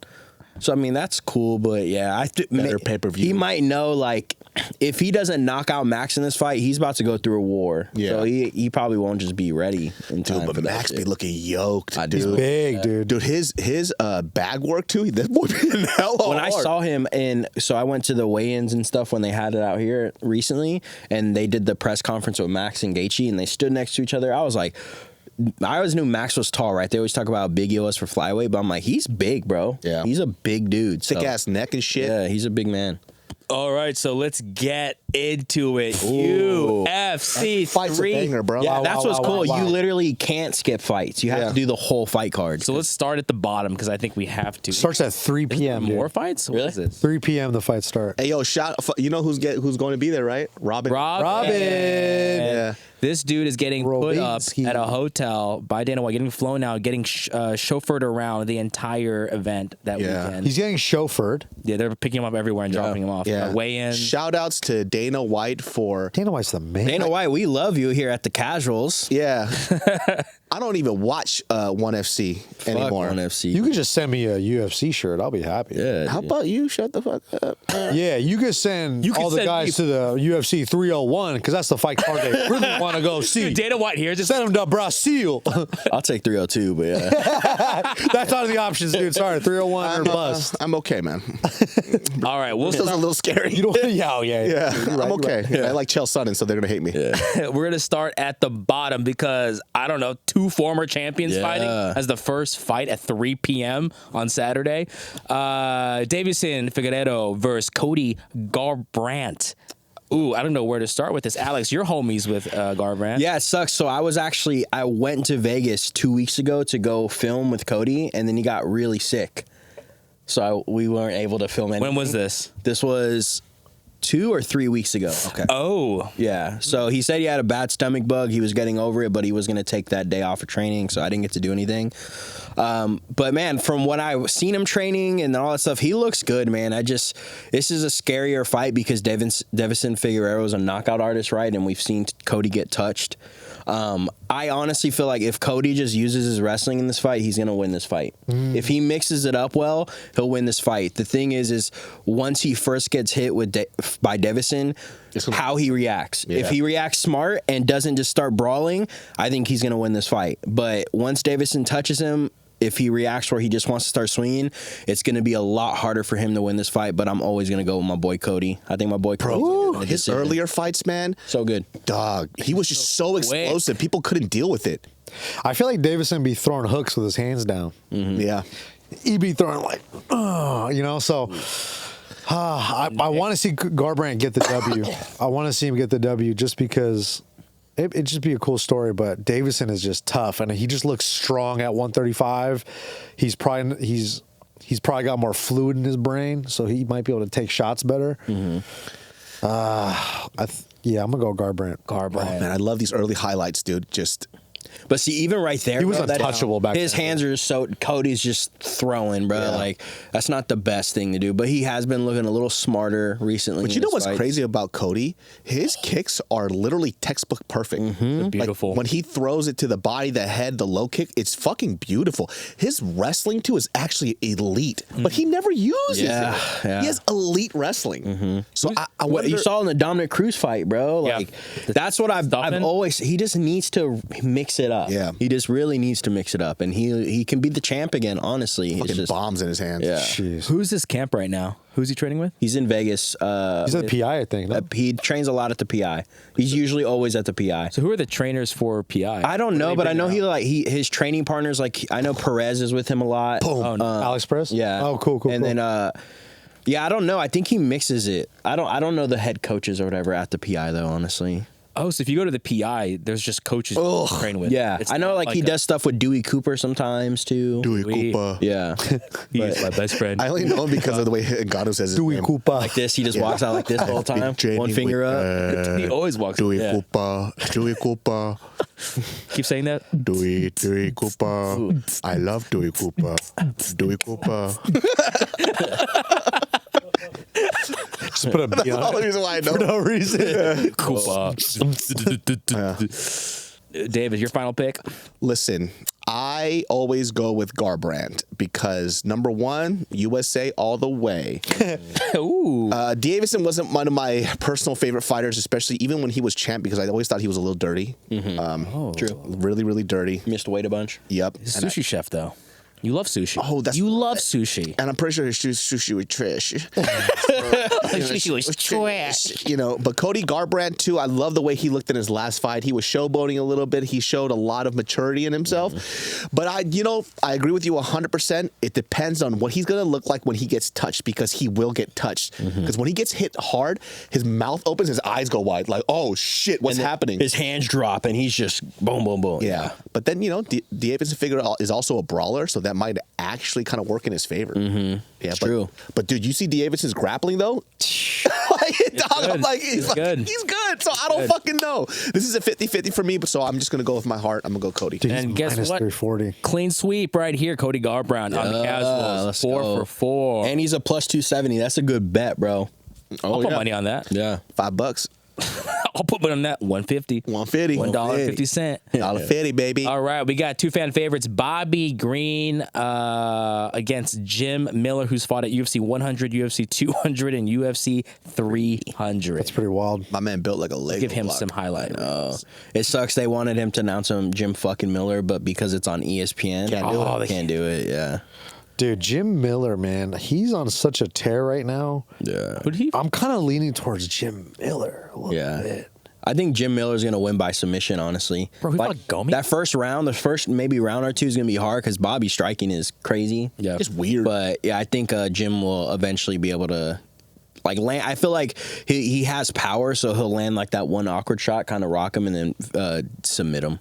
S3: So, I mean, that's cool, but yeah.
S1: Better pay-per-view.
S3: He might know, like, if he doesn't knock out Max in this fight, he's about to go through a war.
S1: Yeah.
S3: So he probably won't just be ready in time.
S1: Dude, but
S3: for that
S1: Max
S3: shit.
S1: be looking yoked, dude.
S2: He's big, dude.
S1: Dude, his bag work too. That boy being hella
S3: When I
S1: hard.
S3: saw him, so I went to the weigh-ins and stuff when they had it out here recently, and they did the press conference with Max and Gaethje, and they stood next to each other. I was like, I always knew Max was tall, right? They always talk about how big he was for flyweight, but I'm like, he's big, bro.
S1: Yeah.
S3: He's a big dude.
S1: thick ass neck and shit.
S3: Yeah, he's a big man.
S4: All right, so let's get into it.
S3: Ooh.
S4: UFC
S1: Fight's a
S4: 3.
S1: banger, bro.
S3: Yeah,
S2: Wow,
S3: that's
S2: wow,
S3: what's
S2: wow,
S3: cool.
S2: wow, wow.
S3: You literally can't skip fights. You have
S1: Yeah.
S3: to do the whole fight card.
S4: So let's start at the bottom because I think we have to.
S2: Starts at 3 p.m.
S4: More
S2: dude.
S4: fights? What is it?
S2: 3 p.m. the fights start.
S1: Hey, yo, you know who's going to be there, right? Robin.
S2: Robin.
S1: Yeah.
S4: This dude is getting put up
S2: Robinski.
S4: at a hotel by Dana White, getting flown out, getting chauffeured around the entire event that
S1: Yeah.
S4: weekend.
S2: He's getting chauffeured.
S4: Yeah, they're picking him up everywhere and dropping him off.
S1: Yeah.
S4: Weigh-in.
S1: Shout outs to Dana White for.
S2: Dana White's the man.
S3: Dana White, we love you here at the Casuals.
S1: Yeah. I don't even watch OneFC anymore.
S3: Fuck OneFC.
S2: You can just send me a UFC shirt. I'll be happy.
S3: Yeah.
S1: How about you? Shut the fuck up.
S2: Yeah, you can send
S4: You can
S2: all the
S4: send
S2: guys
S4: me-
S2: to the UFC 301 because that's the fight card they really want to go see.
S4: Dude, Dana White here. Just
S2: Send them to Brazil.
S3: I'll take 302, but yeah.
S2: That's out of the options, dude. Sorry, 301 or bust.
S1: I'm okay, man.
S4: all right, we'll
S1: Still a
S4: start.
S1: little scary.
S2: You don't. Yeah,
S1: Yeah,
S2: You're right,
S1: I'm
S2: you're
S1: okay.
S2: right.
S1: Yeah, I like Chael Sonnen, so they're gonna hate me.
S4: We're gonna start at the bottom because I don't know, 2 former champions fighting as the first fight at 3 p.m. on Saturday. Davison Figueiredo versus Cody Garbrandt. Ooh, I don't know where to start with this. Alex, you're homies with Garbrandt.
S3: Yeah, it sucks. So I went to Vegas 2 weeks ago to go film with Cody, and then he got really sick. So we weren't able to film anything.
S4: When was this?
S3: This was 2 or 3 weeks ago. Okay.
S4: Oh,
S3: Yeah. So he said he had a bad stomach bug. He was getting over it, but he was going to take that day off of training, so I didn't get to do anything. But man, from what I've seen him training and all that stuff, he looks good, man. This is a scarier fight because Davison Figueiredo is a knockout artist, right? And we've seen Cody get touched. I honestly feel like if Cody just uses his wrestling in this fight, he's gonna win this fight. If he mixes it up well, he'll win this fight. The thing is once he first gets hit by Davison, how he reacts.
S1: Yeah.
S3: If he reacts smart and doesn't just start brawling, I think he's gonna win this fight. But once Davison touches him, if he reacts where he just wants to start swinging, it's going to be a lot harder for him to win this fight, but I'm always going to go with my boy Cody. I think my boy Cody.
S1: His earlier fights, man,
S3: So good.
S1: dog, he was just so explosive. People couldn't deal with it.
S2: I feel like Davison be throwing hooks with his hands down.
S1: Yeah.
S2: He be throwing like, so. I want to see Garbrandt get the W. I want to see him get the W just because it'd just be a cool story. But Davison is just tough, and he just looks strong at 135. He's probably got more fluid in his brain, so he might be able to take shots better. I'm gonna go Garbrandt.
S1: Oh, man, I love these early highlights, dude. Just
S3: But see, even right there,
S2: He was
S3: bro,
S2: untouchable back
S3: his
S2: then.
S3: hands are so. Cody's just throwing, bro. Like that's not the best thing to do. But he has been looking a little smarter recently.
S1: But you know what's crazy about Cody? His kicks are literally textbook perfect.
S4: Beautiful.
S1: Like, when he throws it to the body, the head, the low kick, it's fucking beautiful. His wrestling too is actually elite, but he never uses it.
S3: Yeah.
S1: He has elite wrestling. So I
S3: What
S1: wonder,
S3: you saw in the Dominic Cruz fight, bro.
S4: Yeah.
S3: Like that's what I've always. He just needs to mix it up.
S1: Yeah.
S3: he just really needs to mix it up, and he can be the champ again. Honestly, it's
S1: fucking
S3: just
S1: bombs in his hands.
S3: yeah.
S2: Jeez.
S4: Who's this camp right now? Who's he training with?
S3: He's in Vegas.
S2: He's a PI, I think. No?
S3: He trains a lot at the PI. He's usually always at the PI.
S4: So who are the trainers for PI?
S3: I don't know,
S4: Who are
S3: but
S4: they
S3: I know
S4: bringing
S3: his training partners. Like I know Perez is with him a lot.
S1: Boom.
S4: Oh, no.
S2: Alex Press?
S3: Yeah.
S2: Oh, cool.
S3: And then yeah, I don't know. I think he mixes it. I don't know the head coaches or whatever at the PI though. Honestly.
S4: Oh, so if you go to the PI, there's just coaches you train with.
S3: Yeah,
S4: It's
S3: I know.
S4: not
S3: Like he does stuff with Dewey Cooper sometimes too.
S1: Dewey
S4: Dewey.
S1: Cooper.
S3: Yeah.
S4: He's my best friend.
S1: I only know him because of the way Gato says his
S2: Dewey
S1: name.
S2: Koopa.
S3: Like this, he just walks out like this the whole time,
S1: Big
S3: one
S1: Jenny
S3: finger
S1: with,
S3: up.
S4: He always walks.
S1: Dewey
S4: Yeah.
S1: Cooper. Dewey Cooper.
S4: Keep saying that.
S1: Dewey Cooper. I love Dewey Cooper. Dewey Cooper.
S2: Just put a B
S1: That's the
S2: on
S1: only
S2: it
S1: reason why I know.
S2: for no reason.
S4: Cool. David, your final pick?
S1: Listen, I always go with Garbrandt because number one, USA all the way.
S4: Ooh.
S1: Davison wasn't one of my personal favorite fighters, especially even when he was champ, because I always thought he was a little dirty.
S3: True.
S1: Really, really dirty.
S3: Missed weight a bunch.
S1: Yep.
S4: He's a sushi chef, though. You love sushi.
S1: Oh, that's
S4: you love sushi.
S1: And I'm pretty sure his sushi was trash.
S4: Sushi was trash.
S1: You know, but Cody Garbrandt too, I love the way he looked in his last fight. He was showboating a little bit. He showed a lot of maturity in himself. But I agree with you 100%. It depends on what he's going to look like when he gets touched, because he will get touched. Because when he gets hit hard, his mouth opens, his eyes go wide, like, oh shit, what's happening?
S3: His hands drop, and he's just boom, boom, boom.
S1: Yeah. But then, Davison Figueroa is also a brawler, so that might actually kind of work in his favor. Yeah, it's
S3: true.
S1: But dude, you see Davidson's grappling though? He's good. So I don't fucking know. This is a 50-50 for me, but so I'm just gonna go with my heart. I'm gonna go Cody.
S2: Dude,
S4: And guess
S2: minus
S4: what?
S2: 340.
S4: Clean sweep right here, Cody Garbrandt on the casuals.
S3: let's
S4: 4
S3: go.
S4: for 4.
S3: And he's a plus 270. That's a good bet, bro.
S4: I'll put money on that.
S3: Yeah.
S1: $5.
S4: I'll put money on that. 150.
S1: $1.50.
S4: $1.50.
S1: $1.50, baby.
S4: All right, we got two fan favorites. Bobby Green against Jim Miller, who's fought at UFC 100, UFC 200, and UFC 300.
S2: That's pretty wild.
S1: My man built like a Lego
S4: Give him
S1: block.
S4: some highlight.
S3: It sucks. They wanted him to announce him Jim fucking Miller, but because it's on ESPN,
S1: Can't
S3: can't do it. Yeah.
S2: Dude, Jim Miller, man, he's on such a tear right now.
S3: Yeah.
S4: Who did he?
S2: I'm kind of leaning towards Jim Miller a little bit.
S3: I think Jim Miller's going to win by submission, honestly.
S4: Bro, he fought Gomi?
S3: That first round, the first maybe round or two is going to be hard because Bobby's striking is crazy.
S4: Yeah.
S1: Just weird.
S3: But yeah, I think Jim will eventually be able to like land. I feel like he has power, so he'll land like that one awkward shot, kind of rock him, and then submit him.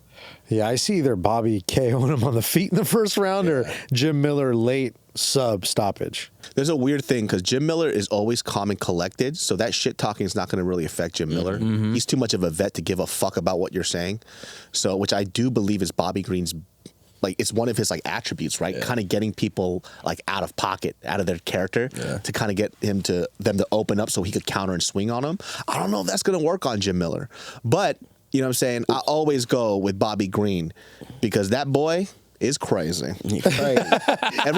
S2: Yeah, I see either Bobby KO'ing him on the feet in the first round or Jim Miller late sub stoppage.
S1: There's a weird thing because Jim Miller is always calm and collected, so that shit talking is not going to really affect Jim Miller. He's too much of a vet to give a fuck about what you're saying. So, which I do believe is Bobby Green's, like, it's one of his like attributes, right? Kind of getting people like out of pocket, out of their character, to kind of get them to open up so he could counter and swing on them. I don't know if that's going to work on Jim Miller, but you know what I'm saying? I always go with Bobby Green because that boy is crazy. Every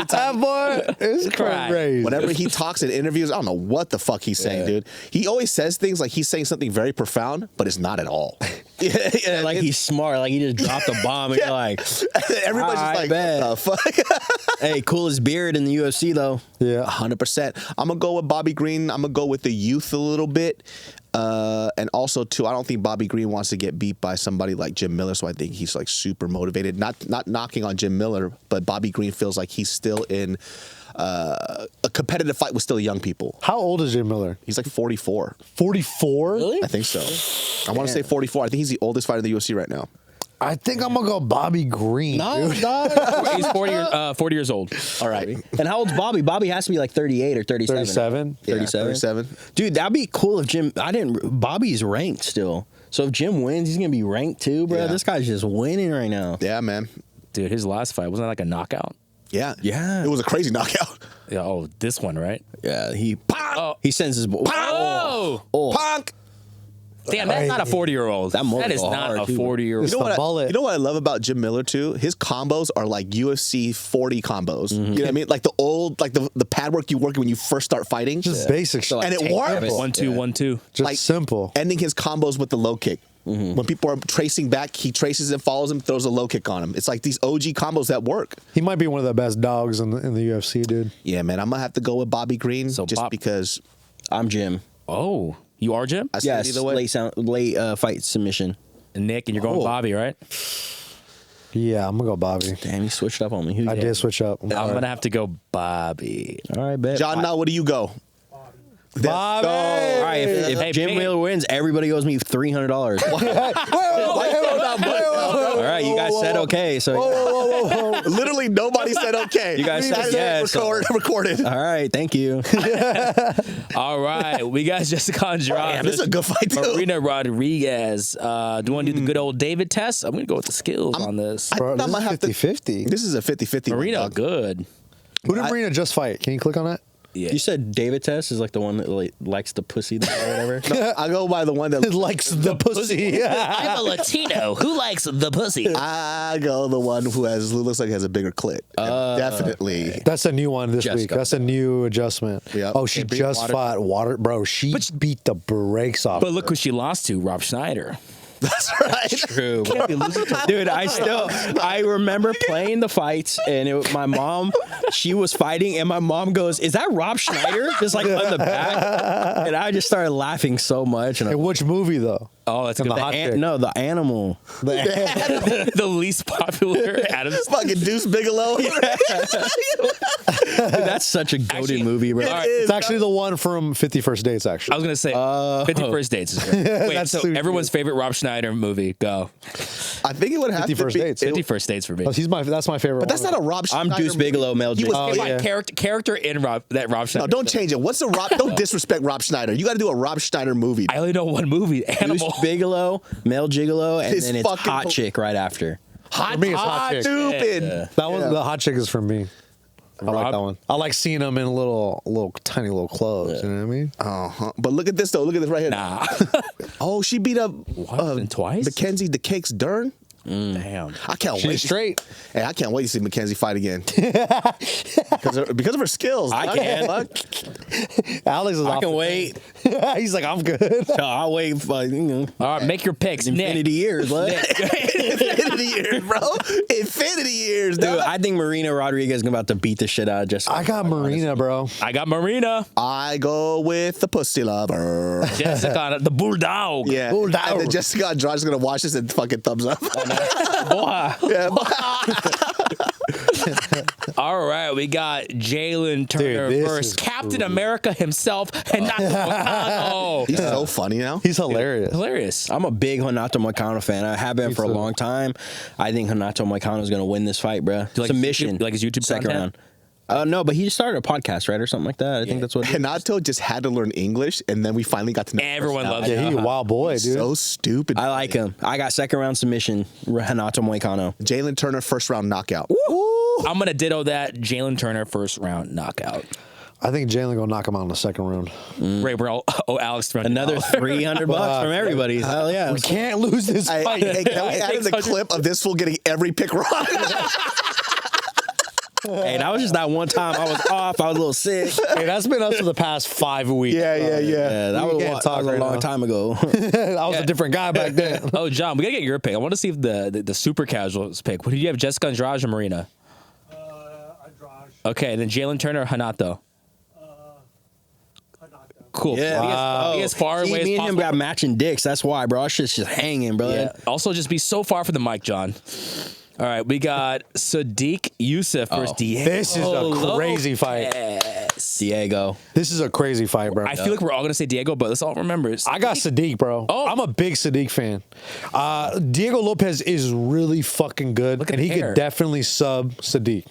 S1: time,
S2: That boy is crazy.
S1: whenever he talks in interviews, I don't know what the fuck he's saying, dude. He always says things like he's saying something very profound, but it's not at all.
S3: Like he's smart. Like he just dropped a bomb, and you're like,
S1: Everybody's just
S3: I
S1: like,
S3: bet.
S1: what the fuck?
S3: hey, cool his beard in the UFC though.
S2: Yeah.
S1: 100%. I'm going to go with Bobby Green. I'm going to go with the youth a little bit. And also, too, I don't think Bobby Green wants to get beat by somebody like Jim Miller, so I think he's like super motivated. Not knocking on Jim Miller, but Bobby Green feels like he's still in a competitive fight with still young people.
S2: How old is Jim Miller?
S1: He's like 44.
S2: 44?
S1: I think so. I want to say 44. I think he's the oldest fighter in the UFC right now.
S2: I think I'm going to go Bobby Green.
S3: No,
S2: dude.
S3: no.
S4: He's 40 years old.
S3: All right. And how old's Bobby? Bobby has to be like 38 or 37.
S2: 37?
S1: Yeah,
S3: 37?
S1: 37.
S3: Dude, that'd be cool if Bobby's ranked still. So if Jim wins, he's gonna be ranked too, bro.
S1: Yeah.
S3: This guy's just winning right now.
S1: Yeah, man.
S4: Dude, his last fight wasn't that like a knockout?
S1: Yeah.
S3: Yeah.
S1: It was a crazy knockout.
S4: Yeah. Oh, this one, right?
S3: Yeah, he
S4: Oh.
S3: he sends his ball.
S4: Oh.
S1: Punk.
S4: Damn, that's not a 40-year-old.
S3: That
S4: That is not
S3: hard,
S4: a
S3: too.
S4: 40-year-old.
S2: It's the bullet.
S1: You know what I love about Jim Miller too? His combos are like UFC 40 combos. You know what I mean? Like the old, like the pad work you work when you first start fighting.
S2: Just basic shit.
S3: like,
S1: and it
S3: take
S1: works.
S3: care of it.
S4: 1-2, 1-2.
S2: Just
S1: like-
S2: simple.
S1: Ending his combos with the low kick. When people are tracing back, he traces and follows him, throws a low kick on him. It's like these OG combos that work.
S2: He might be one of the best dogs in the UFC, dude.
S1: Yeah, man. I'm gonna have to go with Bobby Green
S4: So
S1: just
S4: Bob-
S1: because
S3: I'm Jim.
S4: Oh, you are Jim?
S1: I said
S3: Yes,
S1: either way.
S3: late fight submission.
S4: And Nick, and you're going
S1: Oh.
S4: Bobby, right?
S2: Yeah, I'm gonna go Bobby.
S3: Damn, he switched up on me. Who
S2: I did switch up.
S4: I'm going to have to go Bobby.
S3: All right, bet.
S1: John, now what do you go?
S2: Bobby!
S3: All right, if
S4: Hey,
S3: Jim
S4: hey.
S3: Miller wins, everybody owes me $300. All right, you guys said okay, so
S1: Literally nobody said okay.
S3: You guys said
S1: That is
S3: yes, so-
S1: recorded.
S3: all right, thank you.
S4: All right, we got Jessica Andrade.
S1: Damn, this is a good fight too.
S4: Marina Rodriguez. Do you want to do the good old David test? I'm going to go with the skills on this.
S1: I
S2: Bro,
S1: think I
S2: this
S1: might
S2: is
S1: have to.
S2: 50-50.
S1: This is a 50-50. one,
S4: Marina,
S1: dog.
S4: good.
S2: Who did Marina just fight? Can you click on that?
S4: Yeah.
S3: You said David Tess is like the one that likes the pussy or whatever.
S1: I go by the one that
S2: It likes the pussy.
S4: I'm a Latino. Who likes the pussy?
S1: I go the one who looks like he has a bigger clit. Definitely.
S2: That's a new one this week.
S3: Jessica.
S2: That's a new adjustment.
S1: Yep.
S2: Oh, she
S1: Beat
S2: just
S1: Water.
S2: fought Water. Bro, she beat the brakes off.
S4: But look who she lost to, Rob Schneider.
S1: That's right.
S3: True. Dude, I remember playing the fights, and my mom, she was fighting, and my mom goes, "Is that Rob Schneider?" Just like on the back, and I just started laughing so much. And
S2: Hey, which movie though?
S4: Oh, that's
S2: And
S4: good.
S2: the hot chick.
S3: no, the animal.
S4: The least popular Adams.
S1: Fucking Deuce Bigelow.
S3: Dude, that's such a goated
S4: Actually,
S3: movie, bro.
S4: all right.
S2: It's actually the one from 50 First Dates,
S4: I
S2: actually.
S4: was gonna say 50 First Dates. Is great. Wait,
S2: That's
S4: so
S2: too
S4: everyone's favorite Rob Schneider movie? Go.
S1: I think it would have
S2: 50
S1: to
S2: First
S1: be.
S2: Dates.
S4: 50 First Dates for me.
S2: Oh, that's my favorite.
S1: But that's
S2: one.
S1: not a Rob
S3: I'm
S1: Schneider
S3: Deuce
S1: movie.
S3: Bigelow, Mel
S1: He was
S3: Gibson.
S4: Come on, character in that Rob Schneider.
S1: No, don't change it. What's the Rob? Don't disrespect Rob Schneider. You got to do a Rob Schneider movie.
S4: I only know one movie, Animal.
S3: Deuce Bigelow, Mel Gigolo, and
S1: His
S3: then it's
S1: fucking
S3: Hot Chick right after.
S1: Hot,
S2: For me, it's Hot Chick.
S1: stupid.
S2: That one, the hot chick is from me. I like
S4: Rob?
S2: that one. I like seeing them in tiny little clothes. You know what I mean?
S1: Uh-huh. But look at this though. Look at this right here.
S4: Nah.
S1: Oh, she beat up
S4: And twice?
S1: Mackenzie the Cakes Dern.
S4: Damn.
S1: I can't wait.
S2: She's straight.
S1: Hey, I can't wait to see Mackenzie fight again. because of her skills.
S3: I
S1: dog.
S3: can.
S1: Fuck.
S2: Alex is
S3: I
S2: off
S3: can
S2: the
S3: wait.
S2: chain. He's like, I'm good.
S3: I'll wait for
S4: All right, make your picks.
S3: infinity
S4: Nick.
S3: years. What?
S1: Infinity years, bro. Infinity years,
S3: Dude,
S1: dude.
S3: I think Marina Rodriguez is about to beat the shit out of Jessica.
S2: I got Marina, bro.
S4: I got Marina.
S1: I go with the pussy lover.
S4: Jessica, the bulldog.
S1: Yeah.
S2: Hold
S1: And
S2: on.
S1: then Jessica Andrade's gonna watch this and fucking thumbs up.
S4: Boy.
S1: Yeah.
S4: All right, we got Jalen Turner
S2: this
S4: versus
S2: is
S4: Captain America himself, and not Moicano.
S1: He's so funny now.
S2: He's hilarious.
S4: Hilarious.
S3: I'm a big Renato Moicano fan. I have been for a
S2: too.
S3: long time. I think Renato Moicano is going to win this fight, bro.
S4: you like his
S3: Submission.
S4: YouTube- like his YouTube
S3: second
S4: content?
S3: round. No, but he just started a podcast, right, or something like that. I think that's what.
S1: Renato just had to learn English, and then we finally got to know.
S4: Everyone loves
S2: Yeah, he's a wild boy, dude.
S1: So stupid.
S3: I like him. I got second round submission. Renato Moicano.
S1: Jalen Turner first round knockout.
S4: I'm gonna ditto that. Jalen Turner first round knockout.
S2: I think Jalen gonna knock him out in the second round.
S4: Right, bro. Oh, Alex throwing
S3: Another $300 from everybody. Hell yeah.
S2: We can't lose this
S1: Hey,
S2: fight.
S1: hey, can we add in the clip of this fool getting every pick wrong?
S3: Hey, that was just that one time I was off. I was a little sick.
S2: Hey, that's been us for the past 5 weeks.
S1: Yeah.
S3: Yeah, that
S2: We
S3: was,
S2: can't
S3: that
S2: talk
S3: was a
S2: right
S3: long
S2: now.
S3: time ago.
S2: I was a different guy back then.
S4: Oh, John, we gotta get your pick. I want to see if the super casuals pick. What do you have? Jessica Andrade or Marina?
S5: Andrade.
S4: Okay, then Jalen Turner or Hanato. Cool.
S3: Yeah.
S4: Be as far
S3: See,
S4: away as
S3: me and him
S4: possible.
S3: got matching dicks. That's why, bro. Our shit's just hanging, bro.
S4: Yeah. Also, just be so far from the mic, John. All right, we got Sadiq Youssef versus Diego.
S2: This is a crazy fight.
S3: Diego.
S2: This is a crazy fight, bro.
S4: I feel like we're all gonna say Diego, but let's all remember it's
S2: I got Sadiq, bro.
S4: Oh.
S2: I'm a big Sadiq fan. Diego Lopez is really fucking good,
S4: Look at
S2: and he
S4: the hair.
S2: could definitely sub Sadiq.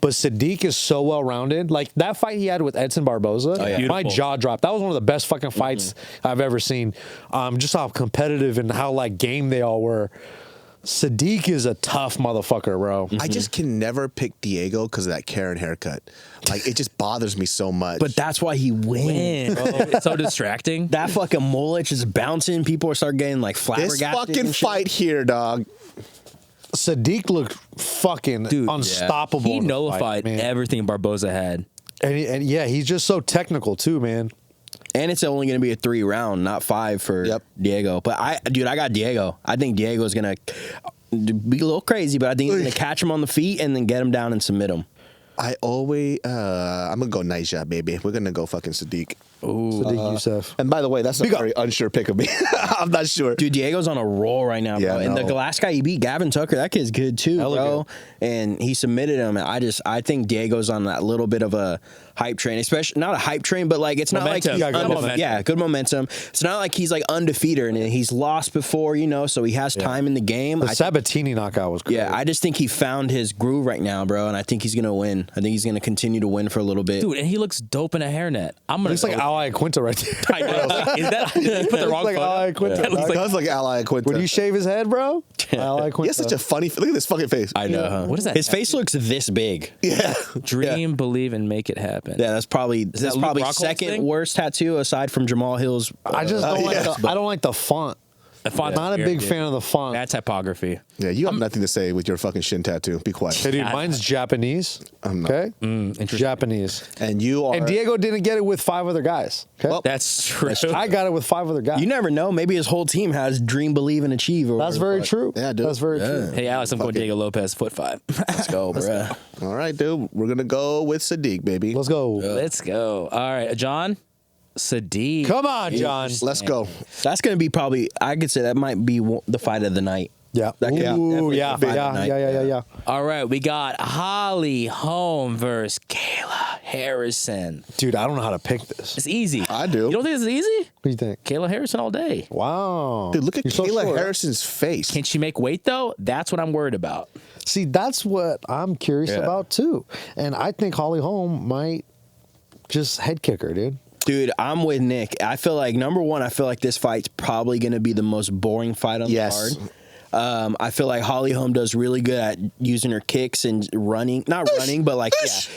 S2: But Sadiq is so well rounded. Like that fight he had with Edson Barboza, my jaw dropped. That was one of the best fucking fights I've ever seen. Just how competitive and how like game they all were. Sadiq is a tough motherfucker, bro.
S1: I just can never pick Diego because of that Karen haircut. Like, it just bothers me so much.
S3: But that's why he wins.
S4: It's so distracting.
S3: That fucking mullet just bouncing. People start getting like flabbergasted.
S1: this fucking fight here, dog.
S2: Sadiq looked fucking unstoppable.
S4: He
S2: in the
S4: nullified
S2: fight, man.
S4: everything Barboza had.
S2: And yeah, he's just so technical too, man.
S3: And it's only going to be a 3-round, not 5 for Diego. But I got Diego. I think Diego's going to be a little crazy, but I think he's going to catch him on the feet and then get him down and submit him.
S1: I'm going to go Naija, baby. We're going to go fucking Sadiq.
S2: Sadiq Youssef.
S1: And by the way, that's a very unsure pick of me. I'm not sure.
S3: Dude, Diego's on a roll right now, bro.
S1: Yeah,
S3: And the last guy he beat, Gavin Tucker, that kid's good too, bro. And he submitted him. I think Diego's on that little bit of a hype train, especially not a hype train, but like it's
S4: momentum.
S3: not like he's good momentum. It's not like he's like undefeated and he's lost before, so he has time in the game.
S2: The Sabatini knockout was crazy.
S3: Yeah, I just think he found his groove right now, bro, and I think he's gonna win. I think he's gonna continue to win for a little bit.
S4: Dude, and he looks dope in a hairnet.
S2: Looks like Ally Quinta right there.
S4: I know. Like, is that you put the wrong
S2: like
S4: photo?
S2: Ally Quinta.
S1: It does like Ally Quinta.
S2: Would you shave his head, bro? Ally
S1: He
S2: Quinta.
S1: has such a funny... Look at this fucking face.
S3: I know. Huh?
S4: What is that?
S3: His face looks this big.
S1: Yeah.
S4: Dream, believe, and make it happen.
S3: Yeah, that's probably
S4: that Luke Rockhold's
S3: second
S4: thing?
S3: worst tattoo aside from Jamal Hill's.
S2: I just don't I don't like the font.
S4: The font's
S2: Not a
S4: weird,
S2: big
S4: dude.
S2: fan of the font.
S4: Bad typography.
S1: Yeah, you have nothing to say with your fucking shin tattoo. Be quiet.
S2: Hey, dude, mine's Japanese. Okay?
S4: Interesting.
S2: Japanese.
S1: And you are...
S2: And Diego didn't get it with 5 other guys. Okay?
S1: Well,
S4: That's true.
S2: I got it with 5 other guys.
S3: You never know. Maybe his whole team has dream, believe, and achieve. Or
S2: That's
S3: whatever.
S2: very true.
S1: Yeah, dude.
S2: That's very true.
S4: Hey, Alex, I'm going Diego Lopez, foot 5.
S3: Let's go, bro.
S1: All right, dude. We're going to go with Sadiq, baby.
S2: Let's go.
S4: Let's go. All right, John, Sadiq.
S2: Come on, John.
S1: Let's go.
S3: That's gonna be probably. I could say that might be the fight of the night.
S2: Yeah.
S3: That could be
S2: Ooh,
S3: definitely
S2: yeah.
S3: the fight of the night.
S2: Yeah.
S4: All right, we got Holly Holm versus Kayla Harrison.
S2: Dude, I don't know how to pick this.
S4: It's easy.
S1: I do.
S4: You don't think this is easy?
S2: What do you think?
S4: Kayla Harrison all day.
S2: Wow.
S1: Dude, look at
S2: You're so
S1: Kayla
S2: short.
S1: Harrison's face.
S4: Can she make weight though? That's what I'm worried about.
S2: See, that's what I'm curious about too. And I think Holly Holm might just head kick her, dude.
S3: Dude, I'm with Nick. I feel like number one, I feel like this fight's probably gonna be the most boring fight on the card. I feel like Holly Holm does really good at using her kicks and running. Not running, but like,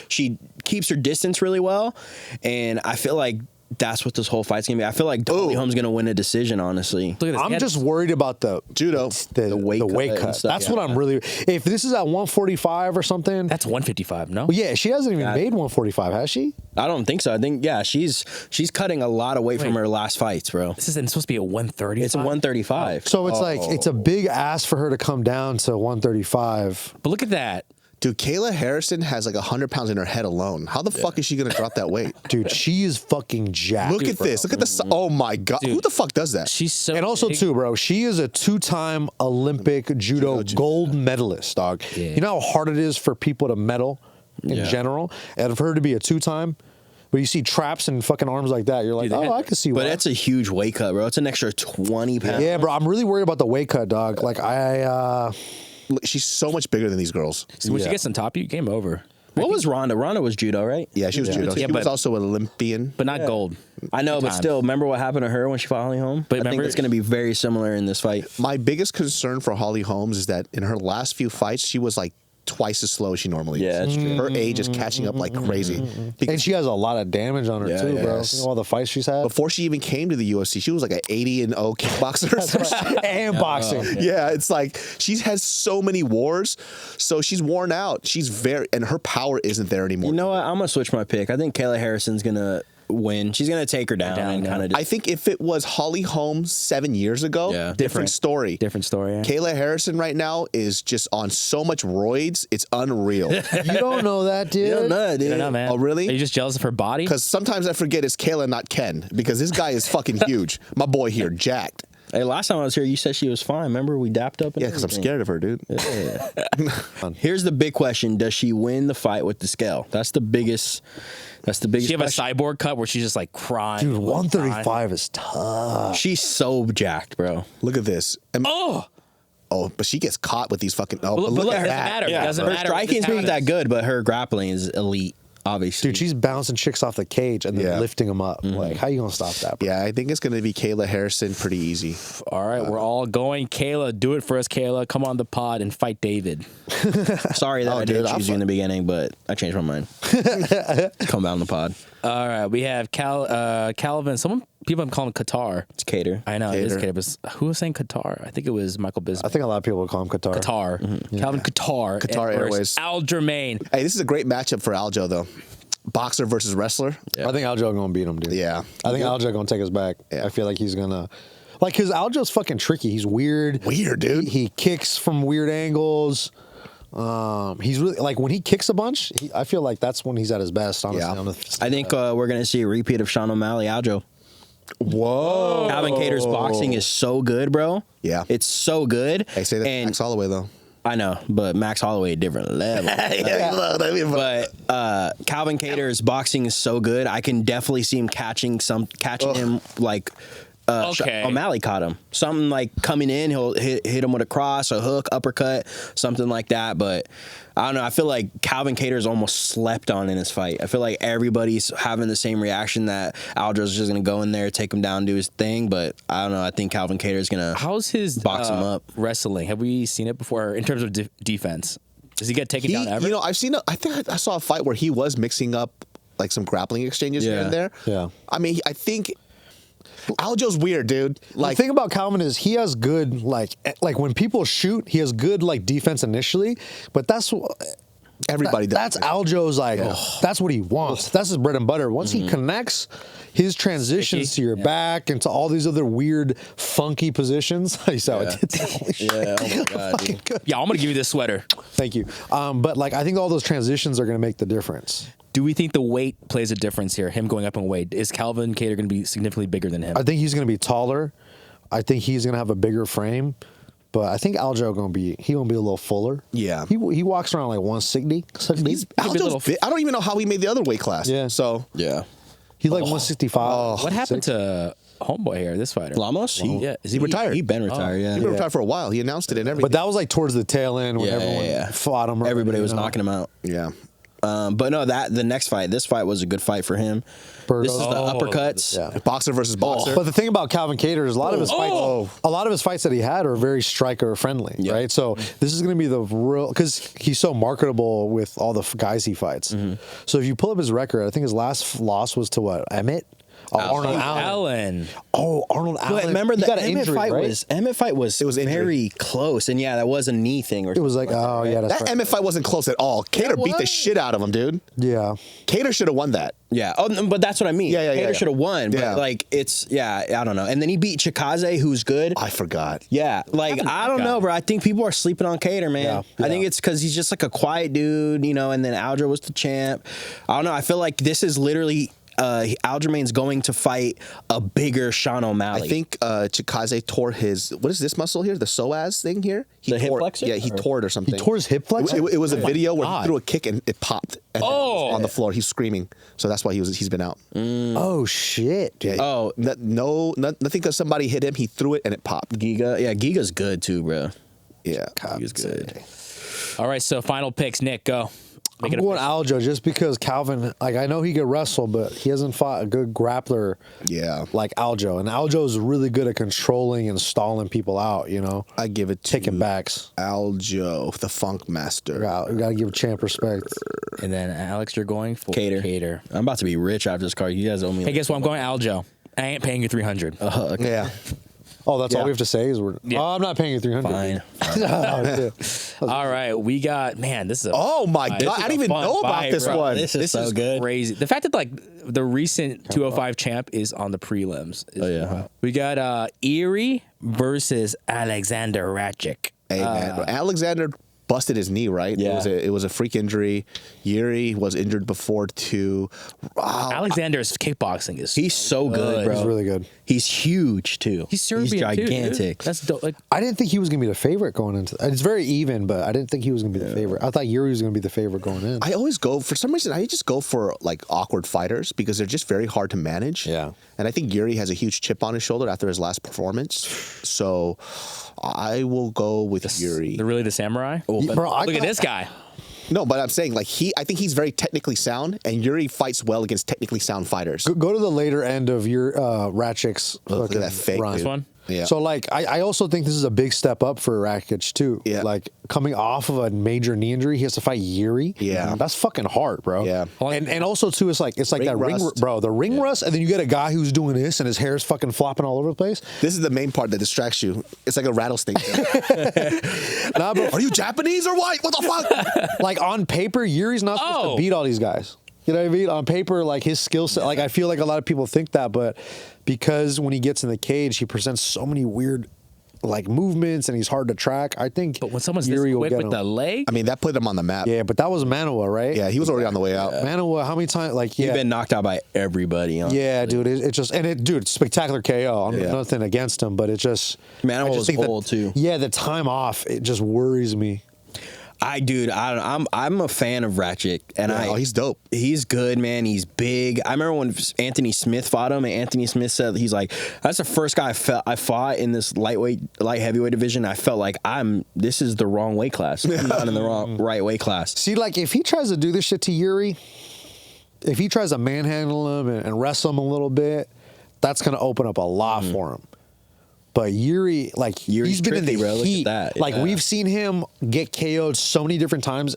S3: she keeps her distance really well. And I feel like that's what this whole fight's going to be. I feel like Holly Holm's going to win a decision, honestly.
S4: Look at this.
S2: I'm just worried about the
S1: judo,
S2: the weight cut.
S3: and stuff.
S2: That's what I'm really. If this is at 145 or something,
S4: That's 155, no?
S2: well, yeah, she hasn't even made 145, has she?
S3: I don't think so. I think, she's cutting a lot of weight from her last fights, bro.
S4: This isn't supposed to be a 130.
S3: It's a 135.
S2: So it's like it's a big ask for her to come down to 135.
S4: But look at that.
S1: Dude, Kayla Harrison has like 100 pounds in her head alone. How the fuck is she going to drop that weight?
S2: Dude, she is fucking jacked.
S1: Look at this. Look at this. Oh my God. Who the fuck does that?
S4: She's so
S2: And also,
S4: big.
S2: too, bro, she is a 2-time Olympic judo gold medalist, dog.
S4: Yeah.
S2: You know how hard it is for people to medal in general? And for her to be a 2-time, but you see traps and fucking arms like that, you're like,
S4: Dude,
S2: I can see why.
S3: But that's a huge weight cut, bro. It's an extra 20 pounds.
S2: Yeah, bro, I'm really worried about the weight cut, dog. Like,
S1: She's so much bigger than these girls.
S4: So when she gets on top, you game over.
S3: What was Ronda? Ronda was judo, right?
S1: Yeah, she was judo.
S4: Yeah,
S1: She was
S4: but-
S1: also an Olympian.
S4: But not gold.
S3: I know, but
S4: Times.
S3: still, remember what happened to her when she fought Holly Holm?
S4: But
S3: I think
S4: remember-
S3: it's going to be very similar in this fight.
S1: My biggest concern for Holly Holmes is that in her last few fights, she was like twice as slow as she normally is.
S3: Yeah, that's true.
S1: Her age is catching up like crazy. Because
S2: and she has a lot of damage on her, too, bro.
S1: yes.
S2: You know, all the fights she's had.
S1: before she even came to the UFC, she was like an 80-0 kickboxer or some shit.
S2: And boxing.
S1: Yeah, it's like she has so many wars, so she's worn out. And her power isn't there anymore.
S3: You know what? I'm going to switch my pick. I think Kayla Harrison's going to win. She's going to take her down and kind of
S1: I think if it was Holly Holmes 7 years ago, different story.
S4: Different story. Yeah.
S1: Kayla Harrison right now is just on so much roids, it's unreal.
S2: You don't know that, dude.
S3: You don't know, dude.
S4: I don't know, man.
S1: Oh, really?
S4: Are you just jealous of her body?
S1: Because sometimes I forget it's Kayla, not Ken, because this guy is fucking huge. My boy here, jacked.
S3: Hey, last time I was here, you said she was fine. Remember, we dapped up? And
S1: Yeah, because I'm
S3: everything.
S1: scared of her, dude.
S3: Here's the big question. Does she win the fight with the scale? That's the biggest
S4: She have a
S3: question.
S4: cyborg cut where she's just like crying.
S2: Dude, 135 is tough.
S3: She's so jacked, bro.
S1: Look at this. Oh, but she gets caught with these fucking. Oh,
S4: But
S1: look
S4: look,
S1: at
S4: it doesn't
S1: that.
S4: matter.
S3: Yeah,
S4: It doesn't
S3: her
S4: matter.
S3: striking's
S4: This
S3: not that
S4: happens.
S3: good, but her grappling is elite. Obviously,
S2: Dude, she's bouncing chicks off the cage and then
S1: Yeah.
S2: lifting them up. Like, how you gonna stop that, bro?
S1: Yeah, I think it's going to be Kayla Harrison pretty easy.
S4: All right, we're all going. Kayla, do it for us, Kayla. Come on the pod and fight David.
S3: sorry that I
S1: dude,
S3: didn't
S1: I'll
S3: choose you in the beginning, but I changed my mind. Come down the pod.
S4: All right, we have Calvin. People call him Qatar.
S3: It's Cater.
S4: I know it is
S1: Cater.
S4: Qatar, but who was saying Qatar? I think it was Michael Bisping.
S2: I think a lot of people would call him Qatar.
S4: Qatar. Calvin Qatar.
S1: Qatar Airways.
S4: Aljamain.
S1: Hey, this is a great matchup for Aljo, though. Boxer versus wrestler.
S2: I think Aljo gonna beat him, dude.
S1: Yeah.
S2: I think Aljo gonna take us back.
S1: Yeah.
S2: I feel like he's gonna, like, cause Aljo's fucking tricky. He's weird.
S1: Weird, dude.
S2: He kicks from weird angles. He's really like when he kicks a bunch. I feel like that's when he's at his best. Honestly,
S1: Yeah.
S3: I think we're gonna see a repeat of Sean O'Malley Aljo.
S1: Whoa.
S3: Calvin Cater's boxing is so good, bro.
S1: Yeah.
S3: It's so good.
S1: They say that
S3: and
S1: Max Holloway, though.
S3: I know, but Max Holloway a different level. But Calvin Cater's boxing is so good. I can definitely see him catching him like
S4: Okay.
S3: O'Malley caught him. Something like coming in, he'll hit him with a cross, a hook, uppercut, something like that. But I don't know. I feel like Calvin Cater's almost slept on in his fight. I feel like everybody's having the same reaction that Aljo's just going to go in there, take him down, do his thing. But I don't know. I think Calvin Cater's going to
S4: How's his
S3: box him up.
S4: wrestling? Have we seen it before in terms of defense? Does he get taken down ever?
S1: You know, I think I saw a fight where he was mixing up like some grappling exchanges here
S3: Yeah.
S1: and there.
S2: Yeah.
S1: I mean, I think Aljo's weird, dude.
S2: Like, the thing about Calvin is he has good like when people shoot, he has good like defense initially, but that's
S1: everybody does.
S2: That's Aljo's like that's what he wants. That's his bread and butter. Once he connects his transitions to your back and to all these other weird, funky positions. I saw it.
S3: Yeah, oh my God, dude.
S4: Yeah, I'm gonna give you this sweater.
S2: Thank you. But like I think all those transitions are going to make the difference.
S4: Do we think the weight plays a difference here? Him going up in weight, is Calvin Cater going to be significantly bigger than him?
S2: I think he's going to be taller. I think he's going to have a bigger frame. But I think Aljo gonna be a little fuller.
S1: Yeah.
S2: He walks around like 160.
S1: Aljo's big. I don't even know how he made the other weight class.
S2: Yeah.
S1: So
S3: Yeah.
S2: He's like 165.
S4: What happened to Homeboy here, this fighter?
S3: Lamos?
S4: Yeah, is he
S1: retired.
S3: He been retired, yeah.
S1: he been retired for a while. He announced it and everything.
S2: But that was like towards the tail end when
S3: Yeah,
S2: everyone
S3: yeah.
S2: fought him.
S3: Everybody was knocking him out.
S1: yeah.
S3: But no, this fight was a good fight for him.
S2: Burgos.
S3: This is the uppercuts.
S2: Yeah.
S1: Boxer versus boxer.
S2: But the thing about Calvin Cater is a lot of his fights that he had are very striker friendly,
S3: Yeah.
S2: right? So this is going to be the real because he's so marketable with all the guys he fights. So if you pull up his record, I think his last loss was to what? Emmett? Oh, Arnold Allen.
S4: Allen.
S2: Oh, Arnold Allen.
S3: But remember
S2: He
S3: the
S2: got an
S3: Emmett
S2: injury,
S3: fight
S2: right?
S3: was
S1: It was injury.
S3: very close, and yeah, that was a knee thing. Or
S2: It was like, oh yeah, that's
S1: That
S2: right.
S1: Emmett fight wasn't close at all. Cater beat the
S3: was.
S1: shit out of him, dude.
S2: Yeah.
S1: Cater should have won that.
S3: Yeah. Oh, but that's what I mean.
S1: Yeah.
S3: Cater should have won. But
S1: Yeah.
S3: like, I don't know. And then he beat Chikaze, who's good.
S1: I forgot.
S3: Yeah, like I don't know, bro. I think people are sleeping on Cater, man.
S2: Yeah.
S3: I think it's because he's just like a quiet dude, you know. And then Aljo was the champ. I don't know. I feel like this is literally Aljamain's going to fight a bigger Sean O'Malley.
S1: I think Chikaze tore his, what is this muscle here? The psoas thing here? He
S3: The hip
S1: tore,
S3: flexor?
S1: Yeah, he tore it or something.
S2: He tore his hip flexor?
S1: It was a video where he threw a kick and it popped. And then it was on the floor. He's screaming. So that's why he's been out.
S2: Oh shit.
S1: Yeah,
S3: Oh.
S1: nothing because somebody hit him. He threw it and it popped.
S3: Giga. Yeah, Giga's good too, bro.
S1: Yeah.
S3: Giga's good.
S4: All right, so final picks. Nick, go.
S2: I'm
S4: Make it
S2: going
S4: official.
S2: Aljo just because Calvin, like I know he could wrestle, but he hasn't fought a good grappler
S1: Yeah.
S2: like Aljo. And Aljo's really good at controlling and stalling people out, you know,
S1: I give it to
S2: taking backs.
S1: Aljo, the Funk Master.
S2: We got to give champ respect.
S4: And then Alex, you're going for
S3: Cater. I'm about to be rich after this card. You guys owe me.
S4: Hey, guess what? I'm going Aljo. I ain't paying you 300.
S1: Yeah.
S2: Oh, that's
S1: Yeah.
S2: all we have to say is we're.
S4: Yeah.
S2: Oh, I'm not paying you 300.
S3: Fine.
S2: Oh, shit.
S4: All right, we got this is a
S1: Oh my
S4: this
S1: God.
S4: is
S1: I
S4: a
S1: didn't even
S4: fun
S1: know about
S4: fight,
S1: this
S4: bro.
S1: one.
S3: This is so good.
S4: Crazy. The fact that like the recent 205 champ is on the prelims. Is we got Erie versus Alexander Ratchik.
S1: Hey, man. Alexander busted his knee, right?
S3: Yeah.
S1: It was a freak injury. Yuri was injured before too. Wow.
S4: Alexander's kickboxing is
S3: He's so good, bro.
S2: He's really good.
S3: He's huge too.
S4: He's Serbian too, dude.
S3: gigantic.
S4: That's dope. Like,
S2: I didn't think he was gonna be the favorite going into. It's very even, but I didn't think he was gonna be the favorite. I thought Yuri was gonna be the favorite going in.
S1: I always go for some reason. I just go for like awkward fighters because they're just very hard to manage.
S2: Yeah.
S1: And I think Yuri has a huge chip on his shoulder after his last performance. So I will go with Yuri.
S4: they're really the samurai.
S2: Bro,
S4: Look at this guy.
S1: No, but I'm saying like I think he's very technically sound, and Yuri fights well against technically sound fighters.
S2: Go to the later end of your Ratchik's
S1: Look at that fake
S2: run.
S1: dude.
S4: This one?
S1: Yeah.
S2: So like I also think this is a big step up for Rakic too.
S1: Yeah.
S2: Like coming off of a major knee injury, he has to fight Yuri.
S1: Yeah.
S2: That's fucking hard, bro.
S1: Yeah.
S2: And also too, it's like
S1: Ring
S2: that ring,
S1: rust.
S2: bro. The ring rust, and then you get a guy who's doing this, and his hair's fucking flopping all over the place.
S1: This is the main part that distracts you. It's like a rattlesnake.
S2: Nah, bro.
S1: Are you Japanese or white? What the fuck?
S2: Like on paper, Yuri's not supposed to beat all these guys. You know what I mean? On paper, like his skill set, like I feel like a lot of people think that, but because when he gets in the cage, he presents so many weird like movements and he's hard to track. I think
S4: But when someone's this
S2: Yuri will
S4: quick
S2: get
S4: with
S2: him.
S4: the leg,
S1: I mean, that put him on the map.
S2: Yeah, but that was Manoa, right?
S1: Yeah, he was already on the way out.
S2: Manoa, how many times? Like,
S3: He's
S2: yeah,
S3: been knocked out by everybody. Honestly.
S2: yeah, dude. It just dude, spectacular KO. I'm
S1: Yeah.
S2: nothing against him, but it just
S3: Manoa
S2: I just
S3: was
S2: think
S3: old, too.
S2: Yeah, the time off, it just worries me.
S3: I'm a fan of Ratchik, and
S1: Yeah, he's dope.
S3: He's good, man. He's big. I remember when Anthony Smith fought him, and Anthony Smith said he's like, "That's the first guy I fought in this light heavyweight division. I felt like this is the wrong weight class. I'm not in the right weight class."
S2: See, like if he tries to do this shit to Yuri, if he tries to manhandle him and wrestle him a little bit, that's gonna open up a lot for him. But Yuri, like
S3: Yuri's
S2: he's been in the
S3: tricky, bro. Look at
S2: heat.
S3: that.
S2: Like
S3: Yeah.
S2: we've seen him get KO'd so many different times.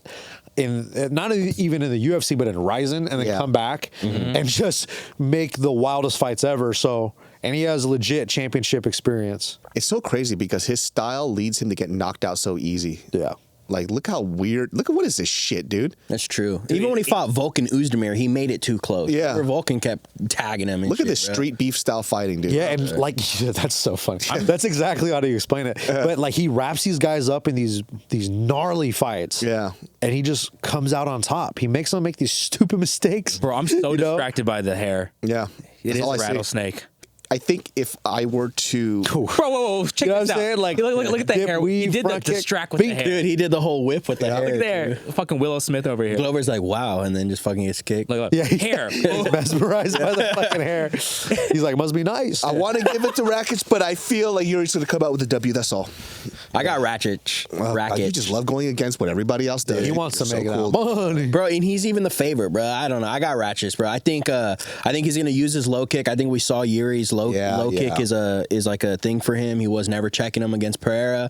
S2: Not even in the UFC, but in Ryzen, and then come back and just make the wildest fights ever. So, and he has legit championship experience.
S1: It's so crazy because his style leads him to get knocked out so easy.
S2: Yeah.
S1: Like, look how weird. Look at what is this shit, dude?
S3: That's true. Even when he fought Volkan Oezdemir, he made it too close.
S1: Yeah.
S3: Remember Volkan kept tagging him. And
S1: Look at
S3: shit,
S1: this
S3: bro.
S1: street beef style fighting, dude.
S2: Yeah, and like that's so funny. That's exactly how do you explain it. But like he wraps these guys up in these gnarly fights.
S1: Yeah.
S2: And he just comes out on top. He makes them make these stupid mistakes.
S4: bro, I'm so
S2: You know?
S4: distracted by the hair.
S1: Yeah.
S4: It
S1: That's
S4: is
S1: all
S4: a
S1: I see.
S4: rattlesnake.
S1: I think if I were to.
S4: Whoa, check
S2: You know
S4: this
S2: what I'm
S4: out.
S2: saying? Like,
S4: look at the
S2: dip,
S4: hair. He
S2: weave,
S4: did the
S2: front kick,
S4: distract with the
S2: beat,
S4: hair.
S3: Dude, he did the whole whip with the hair.
S4: Look there.
S3: too.
S4: Fucking Willow Smith over here.
S3: Glover's like, wow, and then just fucking gets kicked.
S4: Look,
S2: Yeah,
S4: hair.
S2: he's mesmerized by the fucking hair. He's like, must be nice.
S1: I want to give it to Rakic, but I feel like Yuri's going to come out with a W. That's all.
S3: I got Ratchet.
S1: You just love going against what everybody else does.
S2: He wants to
S1: You're
S2: make
S1: so
S2: it
S1: cool.
S2: out money.
S3: Bro, and he's even the favorite, bro. I don't know. I got Ratchets, bro. I think he's gonna use his low kick. I think we saw Yuri's low kick is like a thing for him. He was never checking him against Pereira.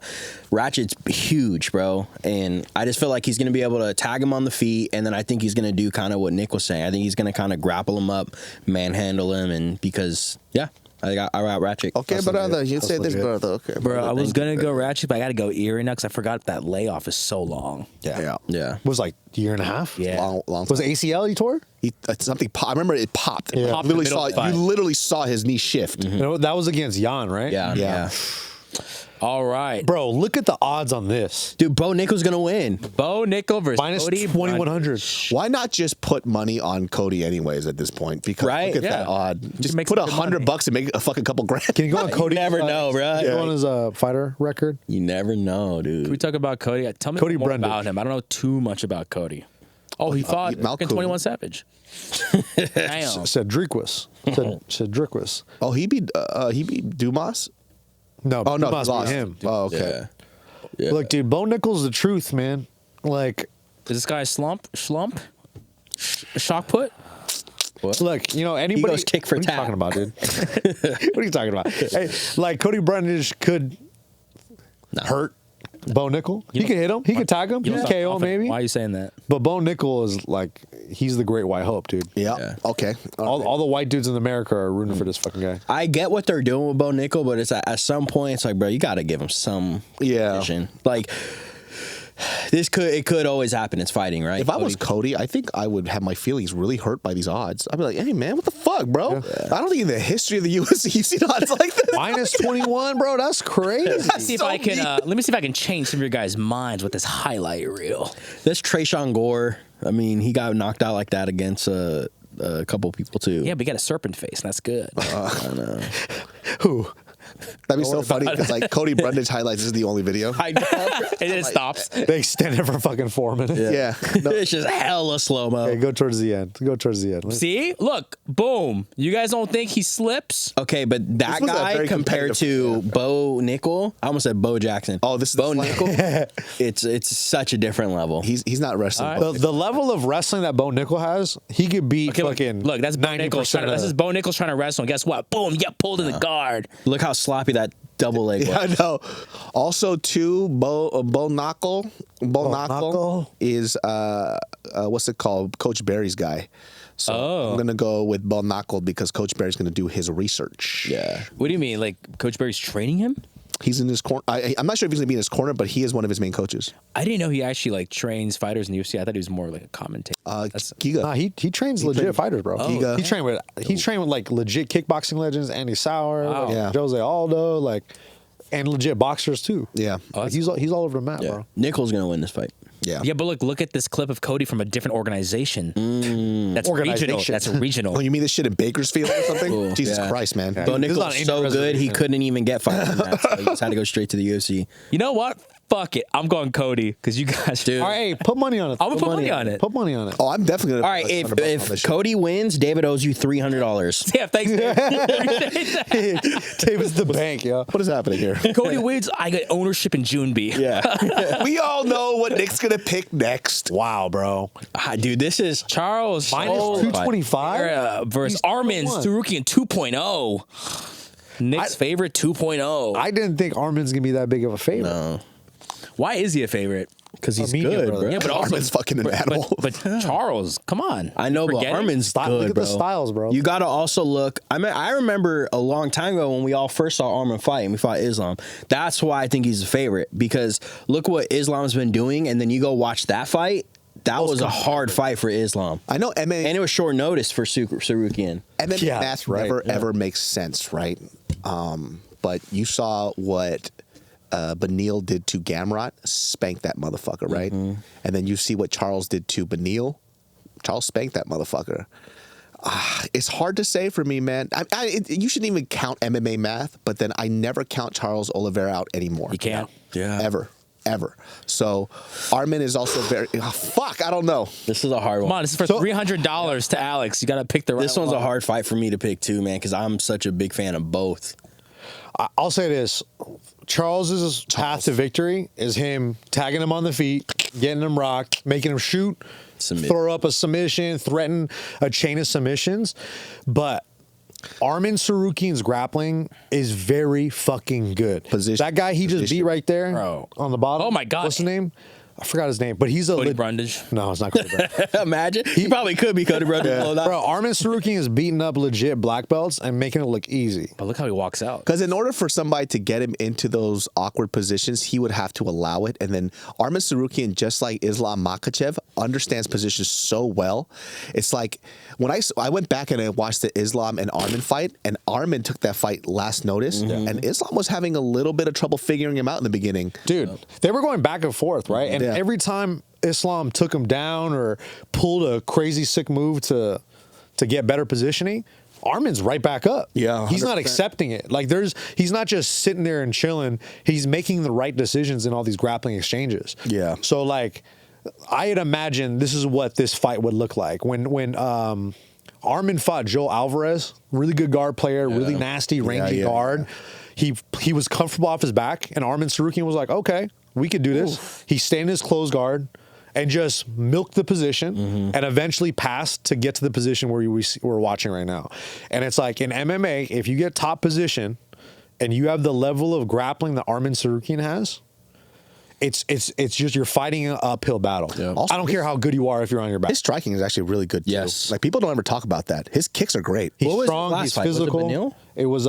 S3: Ratchet's huge, bro, and I just feel like he's gonna be able to tag him on the feet, and then I think he's gonna do kind of what Nick was saying. I think he's gonna kind of grapple him up, manhandle him, and because I got Ratchet.
S1: Okay, brother. You say this,
S2: legit.
S1: brother. Okay,
S4: Bro, I was going to go Ratchet, but I got to go Erie now because I forgot that layoff is so long.
S1: Yeah.
S2: It was like a year and a half.
S4: Yeah.
S1: Long
S2: Was it ACL he tore?
S1: I remember it popped.
S2: Yeah.
S4: Popped
S1: You
S4: in the middle of the fight.
S1: literally saw his knee shift.
S2: You know, that was against Jan, right?
S3: Yeah.
S4: All right.
S2: Bro, look at the odds on this.
S3: Dude, Bo Nickel's gonna win.
S4: Bo Nickel versus
S2: Minus
S4: Cody
S2: 2,100.
S1: Why not just put money on Cody anyways at this point? Because
S3: Right?
S1: look at
S4: Yeah.
S1: that odd. Just
S4: make
S1: put
S4: some good money.
S1: $100 and make a fucking couple grand.
S2: Can you go on Cody?
S3: You never know, bro.
S2: Can you go on his fighter record?
S3: You never know, dude.
S4: Can we talk about Cody? Tell me
S2: Cody
S4: more
S2: Brundage.
S4: about him. I don't know too much about Cody. Oh, he fought
S1: Malcolm.
S4: 21 Savage. Damn.
S2: Cedriquis. Cedriquis.
S1: Oh, he beat Dumas?
S2: No,
S1: Oh, no,
S2: he must
S1: he lost.
S2: be him.
S1: Oh, okay.
S3: Yeah.
S2: Look, dude, Bo Nickel's the truth, man. Like,
S4: Is this guy slump? Shock put?
S2: look, you know, anybody.
S3: goes kick for
S2: what
S3: tap.
S2: are you talking about, dude? What are you talking about? Hey, like, Cody Brundage could hurt Bo Nickel. He could hit him. He could tag him. He
S4: You
S2: could
S4: don't
S2: KO
S4: sound
S2: him, maybe.
S4: Why are you saying that?
S2: But Bo Nickel is like, he's the great white hope, dude.
S1: Yeah.
S3: Yeah.
S1: Okay.
S2: All the white dudes in America are rooting for this fucking guy.
S3: I get what they're doing with Bo Nickel, but it's at some point, it's like, bro, you got to give him some
S1: Yeah.
S3: vision. Like, It could always happen. It's fighting, right?
S1: If I was Cody, I think I would have my feelings really hurt by these odds. I'd be like, hey, man, what the fuck, bro? Yeah. I don't think in the history of the UFC you've seen odds like this.
S2: Minus 21, bro. That's crazy.
S4: Let me see if I can change some of your guys' minds with this highlight reel.
S3: That's Trayshawn Gore. I mean, he got knocked out like that against a couple people too.
S4: Yeah, but he got a serpent face, and that's good.
S3: I know.
S2: Who?
S1: That'd be so funny because like Cody Brundage highlights is the only video.
S3: I know.
S4: And it stops.
S2: They extend it for fucking 4 minutes.
S1: Yeah. No.
S3: It's just hella slow-mo.
S2: Okay, go towards the end.
S4: See? Look, boom. You guys don't think he slips?
S3: Okay, but that
S1: was a
S3: guy
S1: very
S3: compared to Bo Nickel, I almost said Bo Jackson.
S1: Oh, this is
S3: Bo Nickel. It's such a different level.
S1: He's not wrestling.
S2: The level of wrestling that Bo Nickel has, he could beat fucking
S4: look, that's Bo Nichols. This is Bo Nichols trying to wrestle. And guess what? Boom, you get pulled in the guard.
S3: Look how sloppy that double leg was.
S1: Yeah, I know. Also, too, Bo Knuckle is what's it called? Coach Barry's guy. So I'm gonna go with Bo Knuckle because Coach Barry's gonna do his research.
S3: Yeah.
S4: What do you mean? Like Coach Barry's training him?
S1: He's in his corner. I'm not sure if he's gonna be in his corner, but he is one of his main coaches.
S4: I didn't know he actually like trains fighters in the UFC. I thought he was more like a commentator.
S1: Giga.
S2: Nah, he trains legit fighters, bro.
S1: Giga.
S2: He trained with like legit kickboxing legends, Andy Sauer, like, Jose Aldo, like, and legit boxers too.
S1: Yeah.
S2: Like, he's all over the map, bro.
S3: Nichols gonna win this fight.
S1: Yeah.
S4: Yeah, but look at this clip of Cody from a different organization. That's regional. That's regional.
S1: Oh, you mean this shit in Bakersfield or something?
S3: Cool.
S1: Jesus
S3: Yeah.
S1: Christ, man.
S3: Bo Nichols is so good, he couldn't even get fights in that, so he just had to go straight to the UFC.
S4: You know what? Fuck it. I'm going Cody because you guys
S3: Dude.
S2: All right, hey, put money on it.
S4: I'm gonna put money on it.
S2: Put money on it.
S1: Oh, I'm definitely gonna.
S3: All right, if Cody wins, David owes you $300.
S4: Yeah, thanks.
S2: David's the bank, yo.
S1: What is happening here?
S4: Cody wins, I get ownership in June B.
S3: Yeah.
S1: We all know what Nick's gonna pick next.
S2: Wow, bro.
S3: Dude, this is
S4: Charles
S2: Minus
S4: Sold
S2: 225
S4: versus Arman Tsarukyan 2.0. Nick's favorite 2.0.
S2: I didn't think Armin's gonna be that big of a favorite.
S3: no.
S4: Why is he a favorite?
S3: Because he's
S2: Armenian,
S3: good,
S2: brother.
S3: bro.
S4: Yeah, but also
S1: Armin's fucking an animal.
S4: But Charles, come on.
S3: I know, but
S4: Forget it?
S3: Armin's good,
S2: Look at
S3: bro.
S2: the styles, bro.
S3: You got to also look. I remember a long time ago when we all first saw Arman fight and we fought Islam. That's why I think he's a favorite, because look what Islam's been doing, and then you go watch that fight. That was a hard fight for Islam.
S1: I know MMA,
S3: And it was short notice for Tsarukyan.
S1: MMA
S2: Yeah,
S1: math
S2: right,
S1: never
S2: yeah.
S1: ever makes sense, right? But you saw what Benil did to Gamrot, spanked that motherfucker, right? And then you see what Charles did to Benil. Charles spanked that motherfucker. It's hard to say for me, man. You shouldn't even count MMA math, but then I never count Charles Oliveira out anymore.
S4: You can't.
S3: Yeah.
S1: Ever. So Arman is also very. Fuck, I don't know.
S3: This is a hard
S4: Come
S3: one.
S4: on, this is for $300 to Alex. You got to pick the right
S3: This one's
S4: one.
S3: a hard fight for me to pick too, man, because I'm such a big fan of both.
S2: I'll say this. Charles's path to victory is him tagging him on the feet, getting him rocked, making him shoot, throw up a submission, threaten a chain of submissions. But Arman Tsarukyan's grappling is very fucking good. That guy he just beat right there on the bottom.
S4: Oh, my God.
S2: What's his name? I forgot his name, but he's a
S4: Cody Brundage.
S2: No, it's not Cody Brundage.
S3: Imagine. He probably could be Cody Brundage.
S2: Bro, Arman Tsarukyan is beating up legit black belts and making it look easy.
S4: But look how he walks out.
S1: Because in order for somebody to get him into those awkward positions, he would have to allow it. And then Arman Tsarukyan, just like Islam Makhachev, understands positions so well. It's like when I went back and I watched the Islam and Arman fight, and Arman took that fight last notice, and Islam was having a little bit of trouble figuring him out in the beginning.
S2: Dude, they were going back and forth, right? And every time Islam took him down or pulled a crazy sick move to get better positioning, Arman's right back up.
S1: Yeah, 100%.
S2: He's not accepting it. Like he's not just sitting there and chilling. He's making the right decisions in all these grappling exchanges.
S1: Yeah.
S2: So like I had imagined this is what this fight would look like when Arman fought Joel Alvarez, really good guard player, really nasty, rangy guard. He was comfortable off his back, and Arman Tsarukyan was like, okay, we could do this. Oof. He stayed in his closed guard and just milked the position and eventually passed to get to the position where we're watching right now. And it's like in MMA, if you get top position and you have the level of grappling that Arman Tsarukyan has, it's just you're fighting an uphill battle. Yeah. Also, I don't care how good you are if you're on your back.
S1: His striking is actually really good too.
S3: Yes.
S1: Like people don't ever talk about that. His kicks are great.
S2: He's strong, he's physical. It was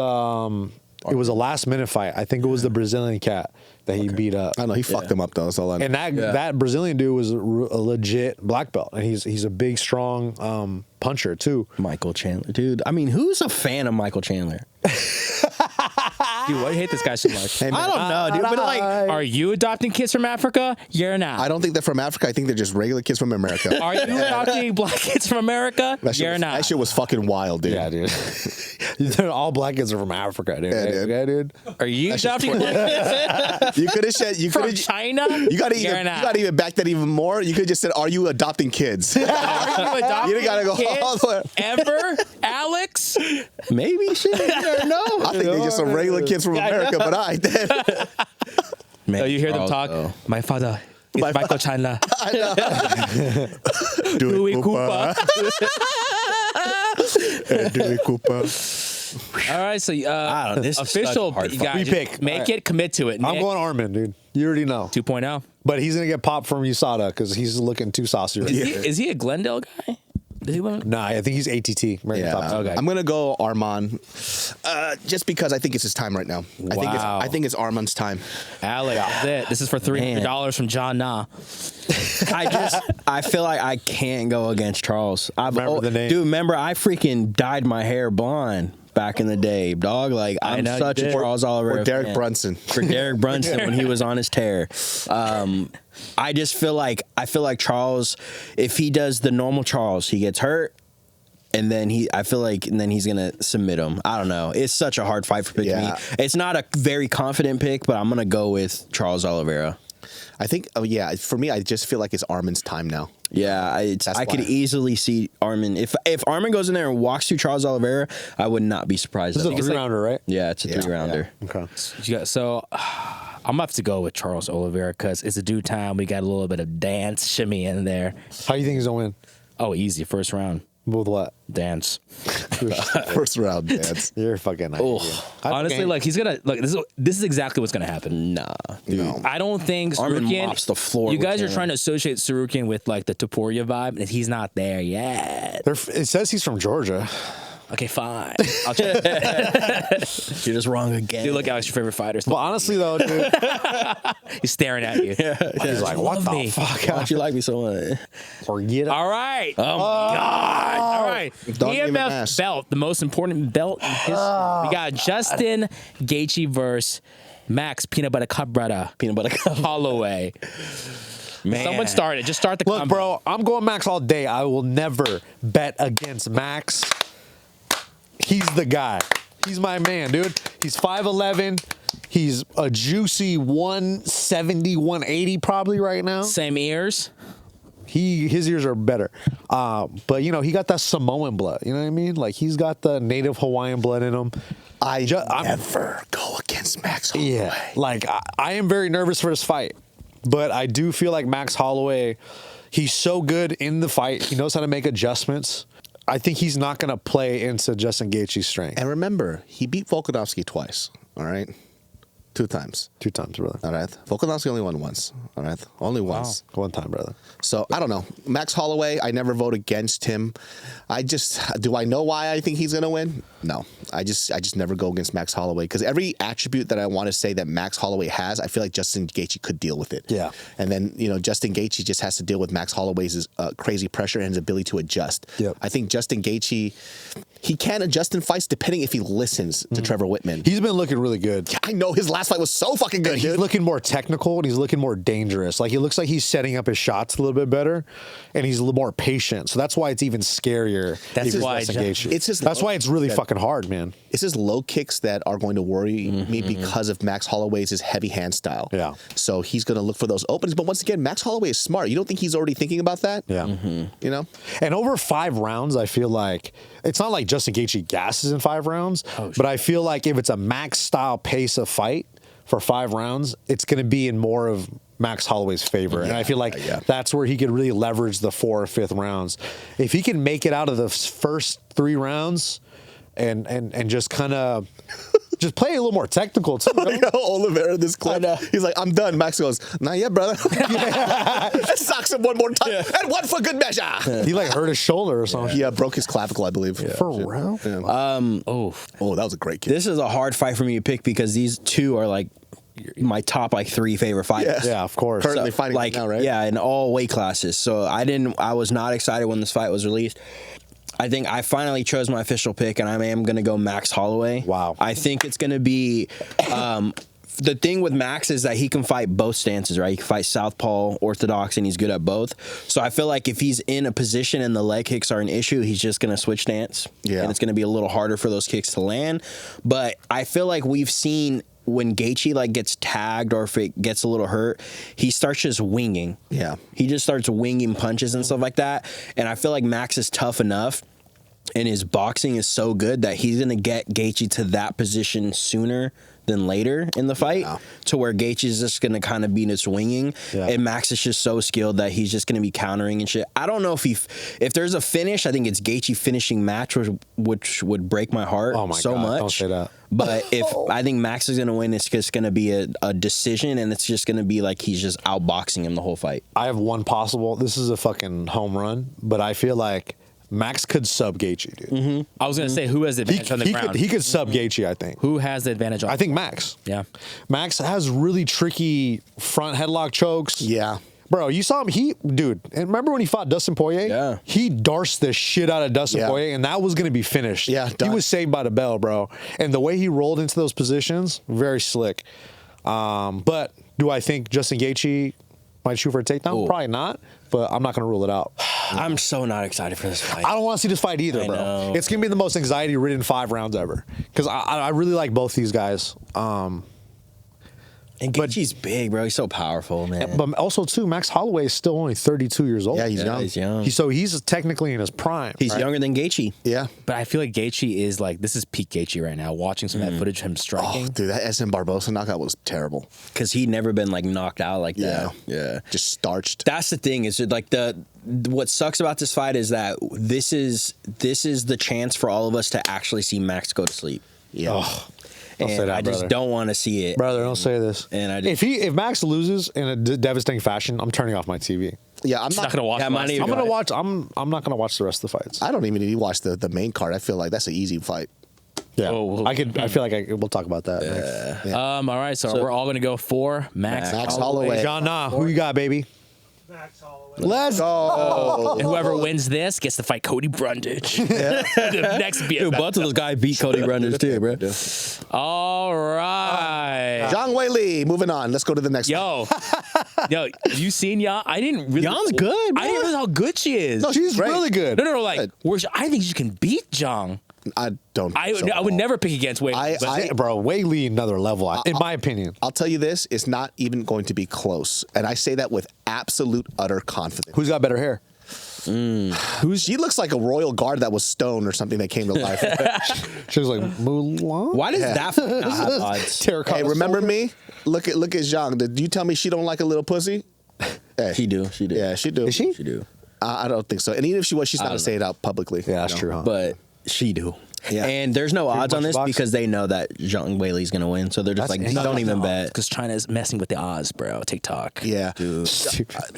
S2: It was a last-minute fight. I think it was the Brazilian cat that he beat up.
S1: I know he fucked him up though. So
S2: And that Brazilian dude was a legit black belt, and he's a big, strong puncher too.
S3: Michael Chandler, dude. I mean, who's a fan of Michael Chandler?
S4: Dude, why do you hate this guy so much?
S1: Hey, man,
S3: I don't know, dude. But like,
S4: Are you adopting kids from Africa? You're not.
S1: I don't think they're from Africa. I think they're just regular kids from America.
S4: Are you adopting black kids from America? You're not.
S1: That shit was fucking wild, dude.
S2: Yeah, dude. All black kids are from Africa, dude.
S1: Yeah, dude.
S4: Are you adopting black kids
S1: You could have said you
S4: from
S1: could have.
S4: China?
S1: You got to
S4: You're
S1: even.
S4: not.
S1: You got to even back that even more. You could have just said, "Are you adopting kids?"
S4: Are you adopting
S1: You gotta go all the way.
S4: kids ever, Alex?
S3: maybe shit. You never know.
S1: I think they're just some regular kids from America, but I then.
S3: Man,
S4: So you hear them
S3: Charles,
S4: talk.
S3: though.
S4: My father is Michael Chandler.
S1: Dewey
S4: Louis Cooper.
S1: Dewey Cooper.
S4: All right, so
S3: I don't know, this is such a
S4: official.
S3: hard
S4: You
S3: fight.
S4: gotta
S2: We
S4: just
S2: pick.
S4: Make
S2: All right.
S4: it. Commit to it.
S2: I'm
S4: Nick.
S2: going Arman, dude. You already know.
S4: 2.0.
S2: But he's gonna get popped from USADA because he's looking too saucy. Right now.
S4: Is he a Glendale guy? Does he want?
S2: Nah, I think he's ATT. American
S1: Yeah,
S2: Top Team.
S4: Okay.
S1: I'm gonna go Arman, just because I think it's his time right now.
S4: Wow.
S1: I think it's Arman's time.
S4: Alex, that's it. This is for $300 from John Nah.
S3: I feel like I can't go against Charles.
S2: Remember the name.
S3: Dude, remember I freaking dyed my hair blonde back in the day, dog. Like I'm
S4: know you
S3: such a
S4: did.
S3: Charles Oliveira
S1: Or Derek
S3: fan.
S1: Brunson.
S3: For Derek Brunson when he was on his tear. I just feel like Charles, if he does the normal Charles, he gets hurt. And then he's gonna submit him. I don't know. It's such a hard fight for picking me.
S1: Yeah.
S3: It's not a very confident pick, but I'm gonna go with Charles Oliveira.
S1: I think. Oh yeah. For me, I just feel like it's Arman's time now.
S3: Yeah, I could
S1: why.
S3: easily see Arman. If Arman goes in there and walks through Charles Oliveira, I would not be surprised.
S2: This is
S3: at
S2: a
S3: all.
S2: 3-rounder, right?
S3: Yeah, it's a
S1: Yeah,
S3: 3-rounder.
S2: Okay.
S4: So I'm gonna have to go with Charles Oliveira because it's a due time. We got a little bit of dance shimmy in there.
S2: How do you think he's gonna win?
S4: Oh, easy. First round.
S2: With what?
S4: Dance.
S1: First round dance.
S2: You're fucking.
S4: Honestly, like he's gonna look. This is exactly what's gonna happen.
S3: Nah,
S1: No.
S4: I don't think
S3: Arman
S4: Tsarukyan
S3: mops the floor
S4: You
S3: with
S4: guys are
S3: him.
S4: trying to associate Tsarukyan with like the Topuria vibe, and he's not there yet.
S2: It says he's from Georgia.
S4: Okay, fine. I'll check.
S3: you're just wrong again.
S4: Dude, look, Alex, your favorite fighter.
S2: But honestly, though, dude,
S4: He's staring at you.
S2: he's like, what
S4: Love
S2: the
S4: me.
S2: fuck?
S3: Why don't you like me so much?
S2: Forget it.
S4: All right. Oh my God. All right.
S1: Don't even
S4: EMF
S1: ask.
S4: belt, the most important belt in history. We got Justin Gaethje versus Max Peanut Butter Cup Brother
S3: Peanut butter cup.
S4: Holloway.
S3: Man.
S4: Someone start it. Just start the
S2: Look,
S4: combo.
S2: bro, I'm going Max all day. I will never bet against Max. He's the guy. He's my man, dude. He's 5'11". He's a juicy 170, 180 probably right now.
S4: Same ears.
S2: His ears are better. But, you know, he got that Samoan blood. You know what I mean? Like, he's got the native Hawaiian blood in him.
S1: I
S2: I'm-
S1: never go against Max Holloway.
S2: Yeah. Like, I am very nervous for this fight. But I do feel like Max Holloway, he's so good in the fight. He knows how to make adjustments. I think he's not going to play into Justin Gaethje's strength.
S1: And remember, he beat Volkanovski twice. All right, 2 times.
S2: 2 times, brother.
S1: All right, Volkanovski only won once. All right, only once.
S2: 1 time, brother.
S1: So I don't know. Max Holloway, I never vote against him. Do I know why I think he's gonna win? No. I just never go against Max Holloway because every attribute that I want to say that Max Holloway has, I feel like Justin Gaethje could deal with it.
S2: Yeah.
S1: And then Justin Gaethje just has to deal with Max Holloway's crazy pressure and his ability to adjust.
S2: Yep.
S1: I think Justin Gaethje, he can adjust in fights depending if he listens to Trevor Whitman.
S2: He's been looking really good.
S1: I know his last fight was so fucking good,
S2: He's
S1: dude.
S2: looking more technical and he's looking more dangerous. Like, he looks like he's setting up his shots a little bit better and he's a little more patient. So that's why it's even scarier.
S4: That's
S2: if he's
S4: why
S2: Justin
S4: John-
S2: Gaethje.
S1: It's his
S2: that's
S1: low
S2: why it's really
S1: that-
S2: fucking hard, man.
S1: It's his low kicks that are going to worry me because of Max Holloway's heavy hand style.
S2: Yeah.
S1: So he's going to look for those openings. But once again, Max Holloway is smart. You don't think he's already thinking about that?
S2: Yeah.
S1: You know?
S2: And over 5 rounds, I feel like it's not like Justin Gaethje gasses in 5 rounds, but I feel like if it's a Max style pace of fight for 5 rounds, it's going to be in more of Max Holloway's favor. And I feel like that's where he could really leverage the 4th or 5th rounds. If he can make it out of the first 3 rounds and just kind of just play a little more technical too. Bro.
S1: Oliveira, this clip. He's like, I'm done. Max goes, not yet, brother. Socks him one more time. And one for good measure.
S2: He like hurt his shoulder or something.
S1: He broke his clavicle, I believe.
S2: For real?
S1: Oh, that was a great kick.
S3: This is a hard fight for me to pick because these two are like my top like 3 favorite fighters.
S2: Yeah, of course.
S1: Currently fighting
S3: like
S1: now, right?
S3: Yeah, in all weight classes. So I was not excited when this fight was released. I think I finally chose my official pick, and I am going to go Max Holloway.
S2: Wow.
S3: I think it's going to be the thing with Max is that he can fight both stances, right? He can fight southpaw, orthodox, and he's good at both. So I feel like if he's in a position and the leg kicks are an issue, he's just going to switch stance.
S1: Yeah.
S3: And it's going to be a little harder for those kicks to land. But I feel like we've seen when Gaethje like gets tagged or if it gets a little hurt, he starts just winging.
S1: Yeah.
S3: He just starts winging punches and stuff like that. And I feel like Max is tough enough and his boxing is so good that he's going to get Gaethje to that position sooner than later in the fight to where Gaethje is just going to kind of be in swinging. Yeah. And Max is just so skilled that he's just going to be countering and shit. I don't know if there's a finish, I think it's Gaethje finishing match, which would break my heart so much.
S2: Don't say that.
S3: But if I think Max is going to win, it's just going to be a decision, and it's just going to be like he's just outboxing him the whole fight.
S2: I have one possible. This is a fucking home run, but I feel like Max could sub Gaethje, dude.
S4: Mm-hmm. I was going to say, who has the advantage on the ground?
S2: He could sub Gaethje, I think.
S4: Who has the advantage on
S2: I think Max.
S4: Yeah.
S2: Max has really tricky front headlock chokes.
S1: Yeah.
S2: Bro, you saw him. Dude, and remember when he fought Dustin Poirier?
S3: Yeah.
S2: He darced the shit out of Dustin Poirier, and that was going to be finished.
S1: Yeah,
S2: he
S1: done.
S2: was saved by the bell, bro. And the way he rolled into those positions, very slick. But do I think Justin Gaethje might shoot for a takedown?
S3: Ooh.
S2: Probably not, but I'm not going to rule it out.
S3: I'm so not excited for this fight.
S2: I don't want to see this fight either, bro.
S3: know.
S2: It's going to be the most anxiety-ridden 5 rounds ever because I really like both these guys.
S3: And Gaethje's big, bro. He's so powerful, man.
S2: But also, too, Max Holloway is still only 32 years old.
S1: Yeah, he's young.
S3: He's young.
S2: So he's technically in his prime.
S3: He's
S2: right?
S3: younger than Gaethje.
S1: Yeah.
S4: But I feel like Gaethje is like, this is peak Gaethje right now. Watching some of that footage of him striking.
S1: Oh, dude, that SM Barbosa knockout was terrible.
S3: Because he'd never been like knocked out like that. Yeah.
S1: Just starched.
S3: That's the thing is like what sucks about this fight is that this is the chance for all of us to actually see Max go to sleep.
S1: Yeah.
S2: Oh, don't say
S3: And
S2: that,
S3: I just
S2: brother.
S3: don't want to see it.
S2: Brother, don't say this.
S3: And I just,
S2: If Max loses in a devastating fashion, I'm turning off my TV.
S1: Yeah, I'm
S4: He's
S1: not
S4: not going to watch
S3: Yeah,
S4: the
S3: mine
S4: last
S3: either.
S4: two
S2: I'm gonna
S4: fights.
S2: watch. I'm not gonna watch the rest of the fights.
S1: I don't even need to watch the main card. I feel like that's an easy fight.
S2: Yeah,
S4: Oh,
S2: I feel like we'll talk about that. next.
S4: All right, so we're all going to go for Max
S1: Holloway.
S2: John, who you got, baby?
S5: Max Holloway.
S2: Let's go.
S4: And whoever wins this gets to fight Cody Brundage. The next
S3: dude,
S4: BFF.
S3: both of those guys beat Cody Brundage too, bro.
S4: All right.
S1: Zhang Weli. Moving on. Let's go to the next one.
S4: Yo, have you seen Yan? I didn't really.
S3: Yan's good, bro.
S4: I didn't realize how good she is.
S1: No,
S2: She's
S1: great.
S2: really good.
S4: No, like, I think she can beat Zhang.
S1: I don't.
S4: I
S1: think so
S4: would
S1: at
S4: never pick against Wei.
S1: I-
S4: but
S2: Bro, Wei another level, in my opinion.
S1: I'll tell you this, it's not even going to be close. And I say that with absolute, utter confidence.
S2: Who's got better hair?
S1: She looks like a royal guard that was stoned or something that came to life.
S2: She was like Mulan.
S3: Why does that fight not have odds?
S2: Terracotta
S1: Hey, remember
S2: soldier?
S1: me? Look at Zhang. Did you tell me she don't like a little pussy? Hey.
S3: She do.
S1: Yeah, she do.
S2: Is she?
S3: She do.
S1: I don't think so. And even if she was, she's not going to say it out publicly.
S2: Yeah, that's
S1: you know?
S2: true, huh?
S3: But she do.
S1: Yeah.
S3: And there's no odds on
S2: much
S3: this
S2: box?
S3: because they know that Zhang Weili's gonna win, so they're just
S2: That's
S3: like,
S2: insane.
S3: don't even bet.
S4: because China's messing with the odds, bro. TikTok.
S1: Yeah.
S3: Dude.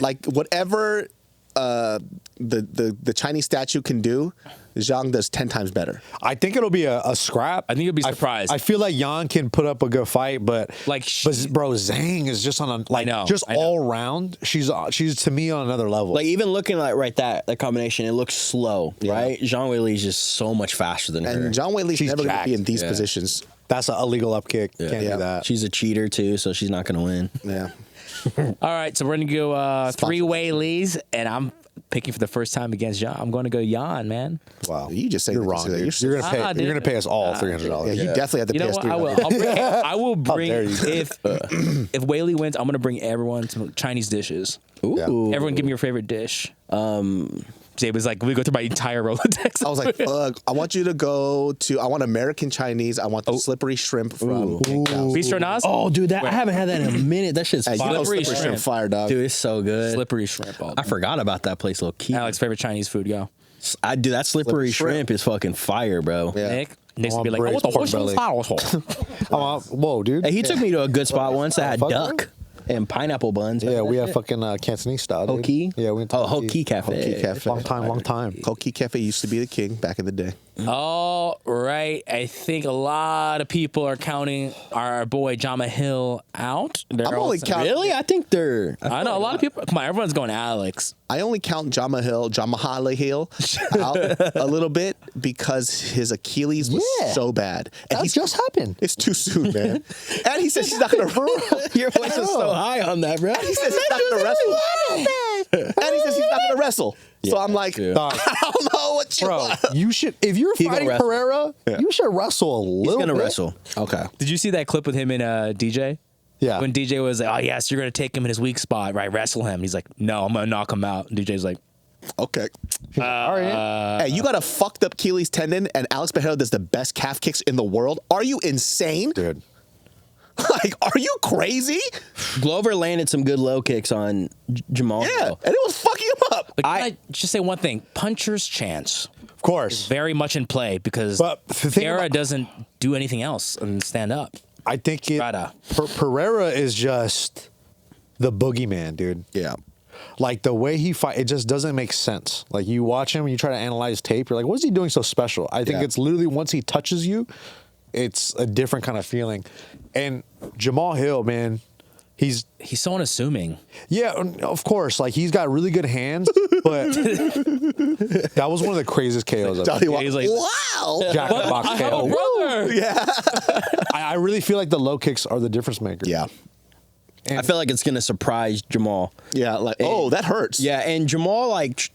S1: Like whatever the Chinese statue can do, Zhang does 10 times better.
S2: I think it'll be a scrap.
S4: I think you'll be surprised.
S2: I feel like Yan can put up a good fight, but
S4: Like,
S2: bro, Zhang is just on a like
S4: know,
S2: just
S4: I know.
S2: all round. She's to me on another level.
S3: Like even looking like that combination, it looks slow, right? Zhang Weili is just so much faster than her.
S1: And Zhang Weili's
S2: She's
S1: never going to
S2: jacked.
S1: be in these
S3: Yeah.
S1: positions.
S2: that's an illegal up kick. Can't
S1: Yeah.
S2: do that.
S3: She's a cheater too, so she's not gonna win.
S1: Yeah.
S4: All right, so we're gonna go three Wei-Lees, and I'm picking for the first time against Yan. I'm going to go Yan, man.
S2: Wow,
S1: You just say
S2: you're
S1: that
S2: wrong.
S1: to
S2: Dude.
S1: say that.
S2: You're gonna pay.
S4: dude.
S2: You're gonna pay us all $300.
S1: Yeah, you definitely have to
S4: You
S1: pay
S4: know
S1: us
S4: what? I will.
S1: $300.
S4: I will bring
S2: dare you.
S4: if Wei-Lee wins. I'm gonna bring everyone some Chinese dishes.
S3: Ooh.
S4: Everyone, give me your favorite dish. Jay was like, we go through my entire Rolodex.
S1: I was like, fuck, I want you to go to, I want American Chinese. I want the slippery shrimp from
S4: Bistro Nas.
S3: Oh, dude, I haven't had that in a minute. That shit's
S1: Hey, you
S3: fire.
S1: know
S4: Slippery
S1: slippery shrimp
S4: shrimp.
S1: fire, dog.
S3: Dude, it's so good.
S4: Slippery shrimp.
S3: I forgot about that place, low key.
S4: Alex, favorite Chinese food, go.
S3: I do that slippery shrimp is fucking fire, bro.
S1: Yeah.
S4: Nick's would be like,
S2: braised
S4: what the
S2: pork
S4: horse
S2: belly. Whoa, dude.
S3: Hey, he took me to a good spot once that had
S2: Fuck
S3: duck and pineapple buns.
S2: Yeah, we have fucking Cantonese style. Dude.
S3: Hoki?
S2: Yeah, we went to
S3: Hoki Cafe.
S1: Hoki Cafe.
S2: Long time.
S1: Hoki Cafe used to be the king back in the day.
S4: All right. I think a lot of people are counting our boy Jamahal out. They're
S1: I'm only
S4: also-
S1: counting.
S3: Really? I think they're.
S4: I know a lot of people. Come on, everyone's going Alex.
S1: I only count Jamahal out a little bit because his Achilles was so bad. And
S2: That just happened.
S1: It's too soon, man. And he says he's not going to.
S3: Your voice is so high on that, bro.
S1: He says he's not going to wrestle. And he says he's not going to wrestle. So I'm like,
S2: Dog.
S1: I don't know what you
S2: Bro,
S1: want.
S2: you should, if you're
S3: He gonna
S2: fighting
S3: wrestle.
S2: Pereira, you should wrestle a
S3: He's
S2: little
S3: gonna
S2: bit.
S3: wrestle.
S1: Okay.
S4: Did you see that clip with him and DJ?
S2: Yeah.
S4: When DJ was like, "Oh yes, you're gonna take him in his weak spot, right? Wrestle him." He's like, "No, I'm gonna knock him out." And DJ's like,
S1: Okay.
S2: All right.
S1: Hey, you got a fucked up Achilles tendon and Alex Pereira does the best calf kicks in the world. Are you insane?
S2: Dude.
S1: Like, are you crazy?
S3: Glover landed some good low kicks on Jamahal.
S1: Yeah. And it was fucking him up.
S4: "But can I just say one thing? Puncher's chance
S2: Of course.
S4: very much in play because
S2: But the thing
S4: Pereira
S2: about-
S4: doesn't do anything else and stand up."
S2: I think
S4: Prada.
S2: Pereira is just the boogeyman, dude.
S1: Yeah.
S2: Like the way he fight, it just doesn't make sense. Like you watch him, you try to analyze tape, you're like, what is he doing so special? I think
S1: Yeah.
S2: it's literally once he touches you, it's a different kind of feeling. And Jamahal, man, he's
S4: so unassuming.
S2: yeah, of course, like he's got really good hands, but that was one of the craziest KOs I've
S1: Johnny
S4: he's like-
S1: wow.
S2: Jack in the Box
S4: I have
S2: KO.
S4: a brother.
S1: Yeah.
S2: I really feel like the low kicks are the difference maker.
S1: Yeah.
S3: I feel like it's gonna surprise Jamahal.
S1: Yeah. Like, oh, that hurts.
S3: Yeah, and Jamahal, like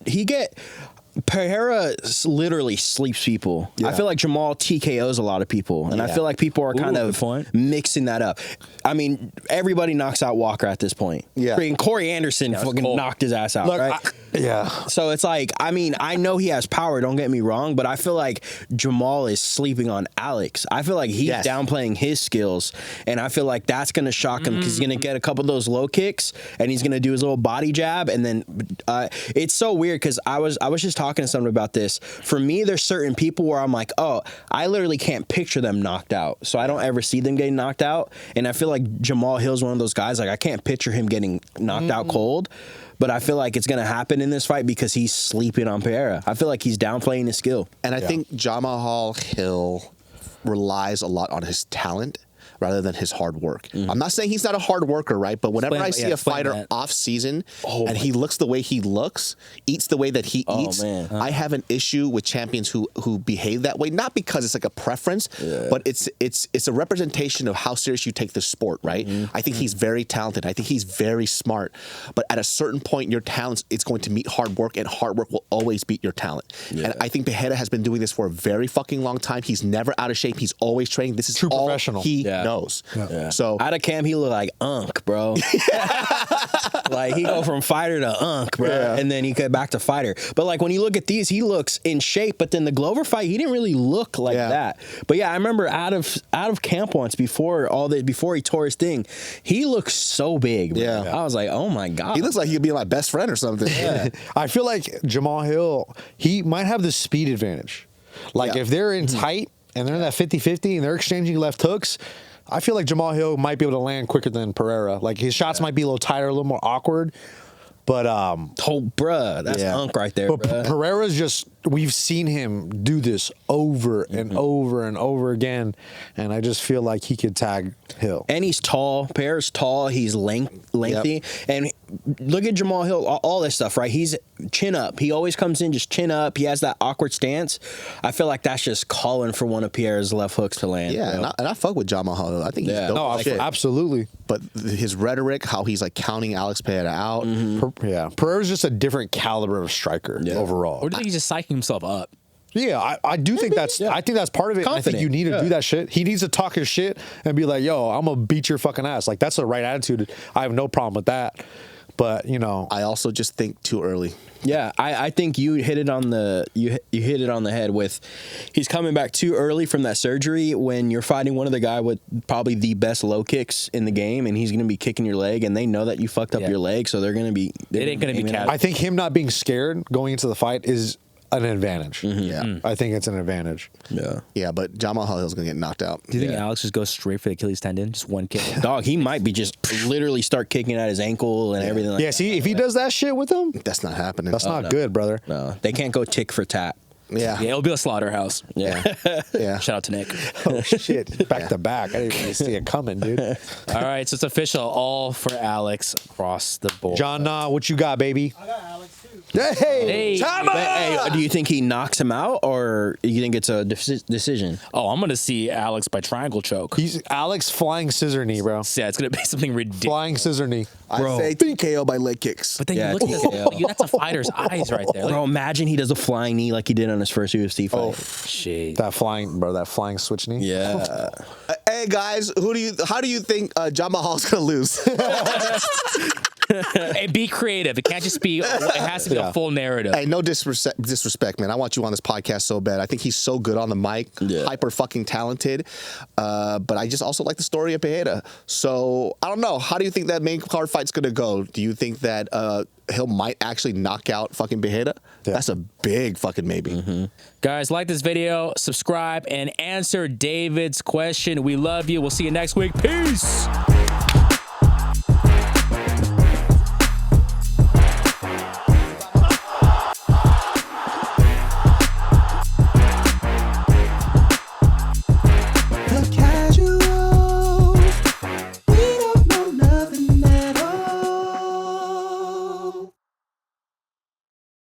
S3: Pereira literally sleeps people. I feel like Jamahal TKOs a lot of people, and I
S1: Yeah.
S3: feel like people are kind
S4: good
S3: of
S4: point.
S3: mixing that up. I mean, everybody knocks out Walker at this point.
S1: Yeah.
S3: Freaking Corey Anderson fucking
S4: cold.
S3: knocked his ass out,
S2: Look,
S3: right?
S2: yeah.
S3: So it's like, I mean, I know he has power, don't get me wrong, but I feel like Jamahal is sleeping on Alex. I feel like he's
S1: Yes.
S3: downplaying his skills, and I feel like that's going to shock him because he's going to get a couple of those low kicks, and he's going to do his little body jab, and then it's so weird because I was just talking to someone about this. For me, there's certain people where I'm like, oh, I literally can't picture them knocked out, so I don't ever see them getting knocked out, and I feel like Jamahal Hill's one of those guys, like I can't picture him getting knocked out cold. But I feel like it's going to happen in this fight because he's sleeping on Pereira. I feel like he's downplaying his skill.
S1: And I think Jamahal Hill relies a lot on his talent rather than his hard work. I'm not saying he's not a hard worker, right? But whenever I see a
S4: explain
S1: fighter
S4: that.
S1: off season and he looks the way he looks, eats the way that he eats,
S3: man.
S1: I have an issue with champions who behave that way. Not because it's like a preference, but it's a representation of how serious you take the sport, right? I think he's very talented. I think he's very smart. But at a certain point, your talent is going to meet hard work, and hard work will always beat your talent. And I think Pereira has been doing this for a very fucking long time. He's never out of shape. He's always training. This is
S2: True
S1: all
S2: professional.
S1: he
S3: Yeah.
S1: knows.
S3: Yeah.
S1: So
S3: Out of camp, he looked like Unk, bro. Like he go from fighter to Unk, bro, and then he get back to fighter. But like when you look at these, he looks in shape. But then the Glover fight, he didn't really look like that. But yeah, I remember out of camp once before he tore his thing, he looked so big. Bro.
S1: Yeah.
S3: I was like, oh my god.
S1: he looks like he could be my best friend or something.
S2: I feel like Jamahal, he might have the speed advantage. Like
S1: Yeah.
S2: if they're in tight and they're in that 50-50 and they're exchanging left hooks, I feel like Jamahal might be able to land quicker than Pereira. Like his shots might be a little tighter, a little more awkward. But
S3: oh, bruh, that's Unk right there,
S2: but
S3: bruh.
S2: Pereira's just, we've seen him do this over and over and over again, and I just feel like he could tag Hill.
S3: And he's tall. Pereira's tall. He's lengthy. And look at Jamahal Hill, all this stuff, right? He's chin up. He always comes in just chin up. He has that awkward stance. I feel like that's just calling for one of Pierre's left hooks to land.
S1: Yeah,
S3: bro.
S1: and I fuck with Jamahal. I think he's dope.
S2: No,
S1: as shit.
S2: absolutely.
S1: But his rhetoric, how he's like counting Alex Pereira out.
S2: Yeah, Pereira's just a different caliber of striker overall.
S4: Or do you think he's just psyching himself up?
S2: Yeah, I do think that's I think that's part of it. And I think
S3: Confident.
S2: you need to do that shit. He needs to talk his shit and be like, "Yo, I'm gonna beat your fucking ass." Like that's the right attitude. I have no problem with that. But you know,
S1: I also just think too early.
S3: Yeah, I think you hit it on the you hit it on the head with he's coming back too early from that surgery when you're fighting one of the guy with probably the best low kicks in the game, and he's gonna be kicking your leg, and they know that you fucked up your leg, so they're gonna be
S4: It ain't gonna be
S3: aiming
S4: cat-
S3: at-
S2: I think him not being scared going into the fight is an advantage.
S1: Yeah.
S2: I think it's an advantage.
S3: Yeah.
S1: Yeah, but Jamahal Hill's going to get knocked out.
S4: Do you think Alex just goes straight for the Achilles tendon? Just one kick?
S3: Dog, he might be just literally start kicking at his ankle and everything like
S2: Yeah, see, if he does that shit with him,
S1: That's not happening.
S2: that's not good, brother.
S3: No, they can't go tick for tat.
S1: Yeah.
S4: Yeah, it'll be a slaughterhouse.
S3: Yeah.
S1: Yeah.
S4: Shout out to Nick.
S2: Oh, shit. Back to back. I didn't even see it coming, dude.
S4: All right, so it's official. All for Alex across the board.
S2: John, what you got, baby?
S5: I got Alex too.
S2: Hey!
S4: Hey.
S3: But, hey, do you think he knocks him out, or you think it's a decision?
S4: Oh, I'm going to see Alex by triangle choke.
S2: He's Alex flying scissor knee, bro.
S4: Yeah, it's going to be something ridiculous.
S2: Flying scissor knee.
S1: I say TKO by leg kicks.
S4: But then
S3: Yeah,
S4: you look at
S3: TKO.
S4: that's a fighter's eyes right there. Like,
S3: Bro, imagine he does a flying knee like he did on his first UFC fight.
S4: shit.
S2: That flying switch knee.
S3: Yeah.
S1: Hey guys, how do you think Jamahal's gonna lose?
S4: Hey, be creative. It can't just be, it has to be a full narrative.
S1: Hey, no disrespect, man. I want you on this podcast so bad. I think he's so good on the mic, hyper fucking talented. But I just also like the story of Pereira. So I don't know. How do you think that main card fight's gonna go? Do you think that Hill might actually knock out fucking Pereira?
S2: Yeah.
S1: That's a big fucking maybe.
S4: Guys, like this video, subscribe, and answer David's question. We love you. We'll see you next week. Peace.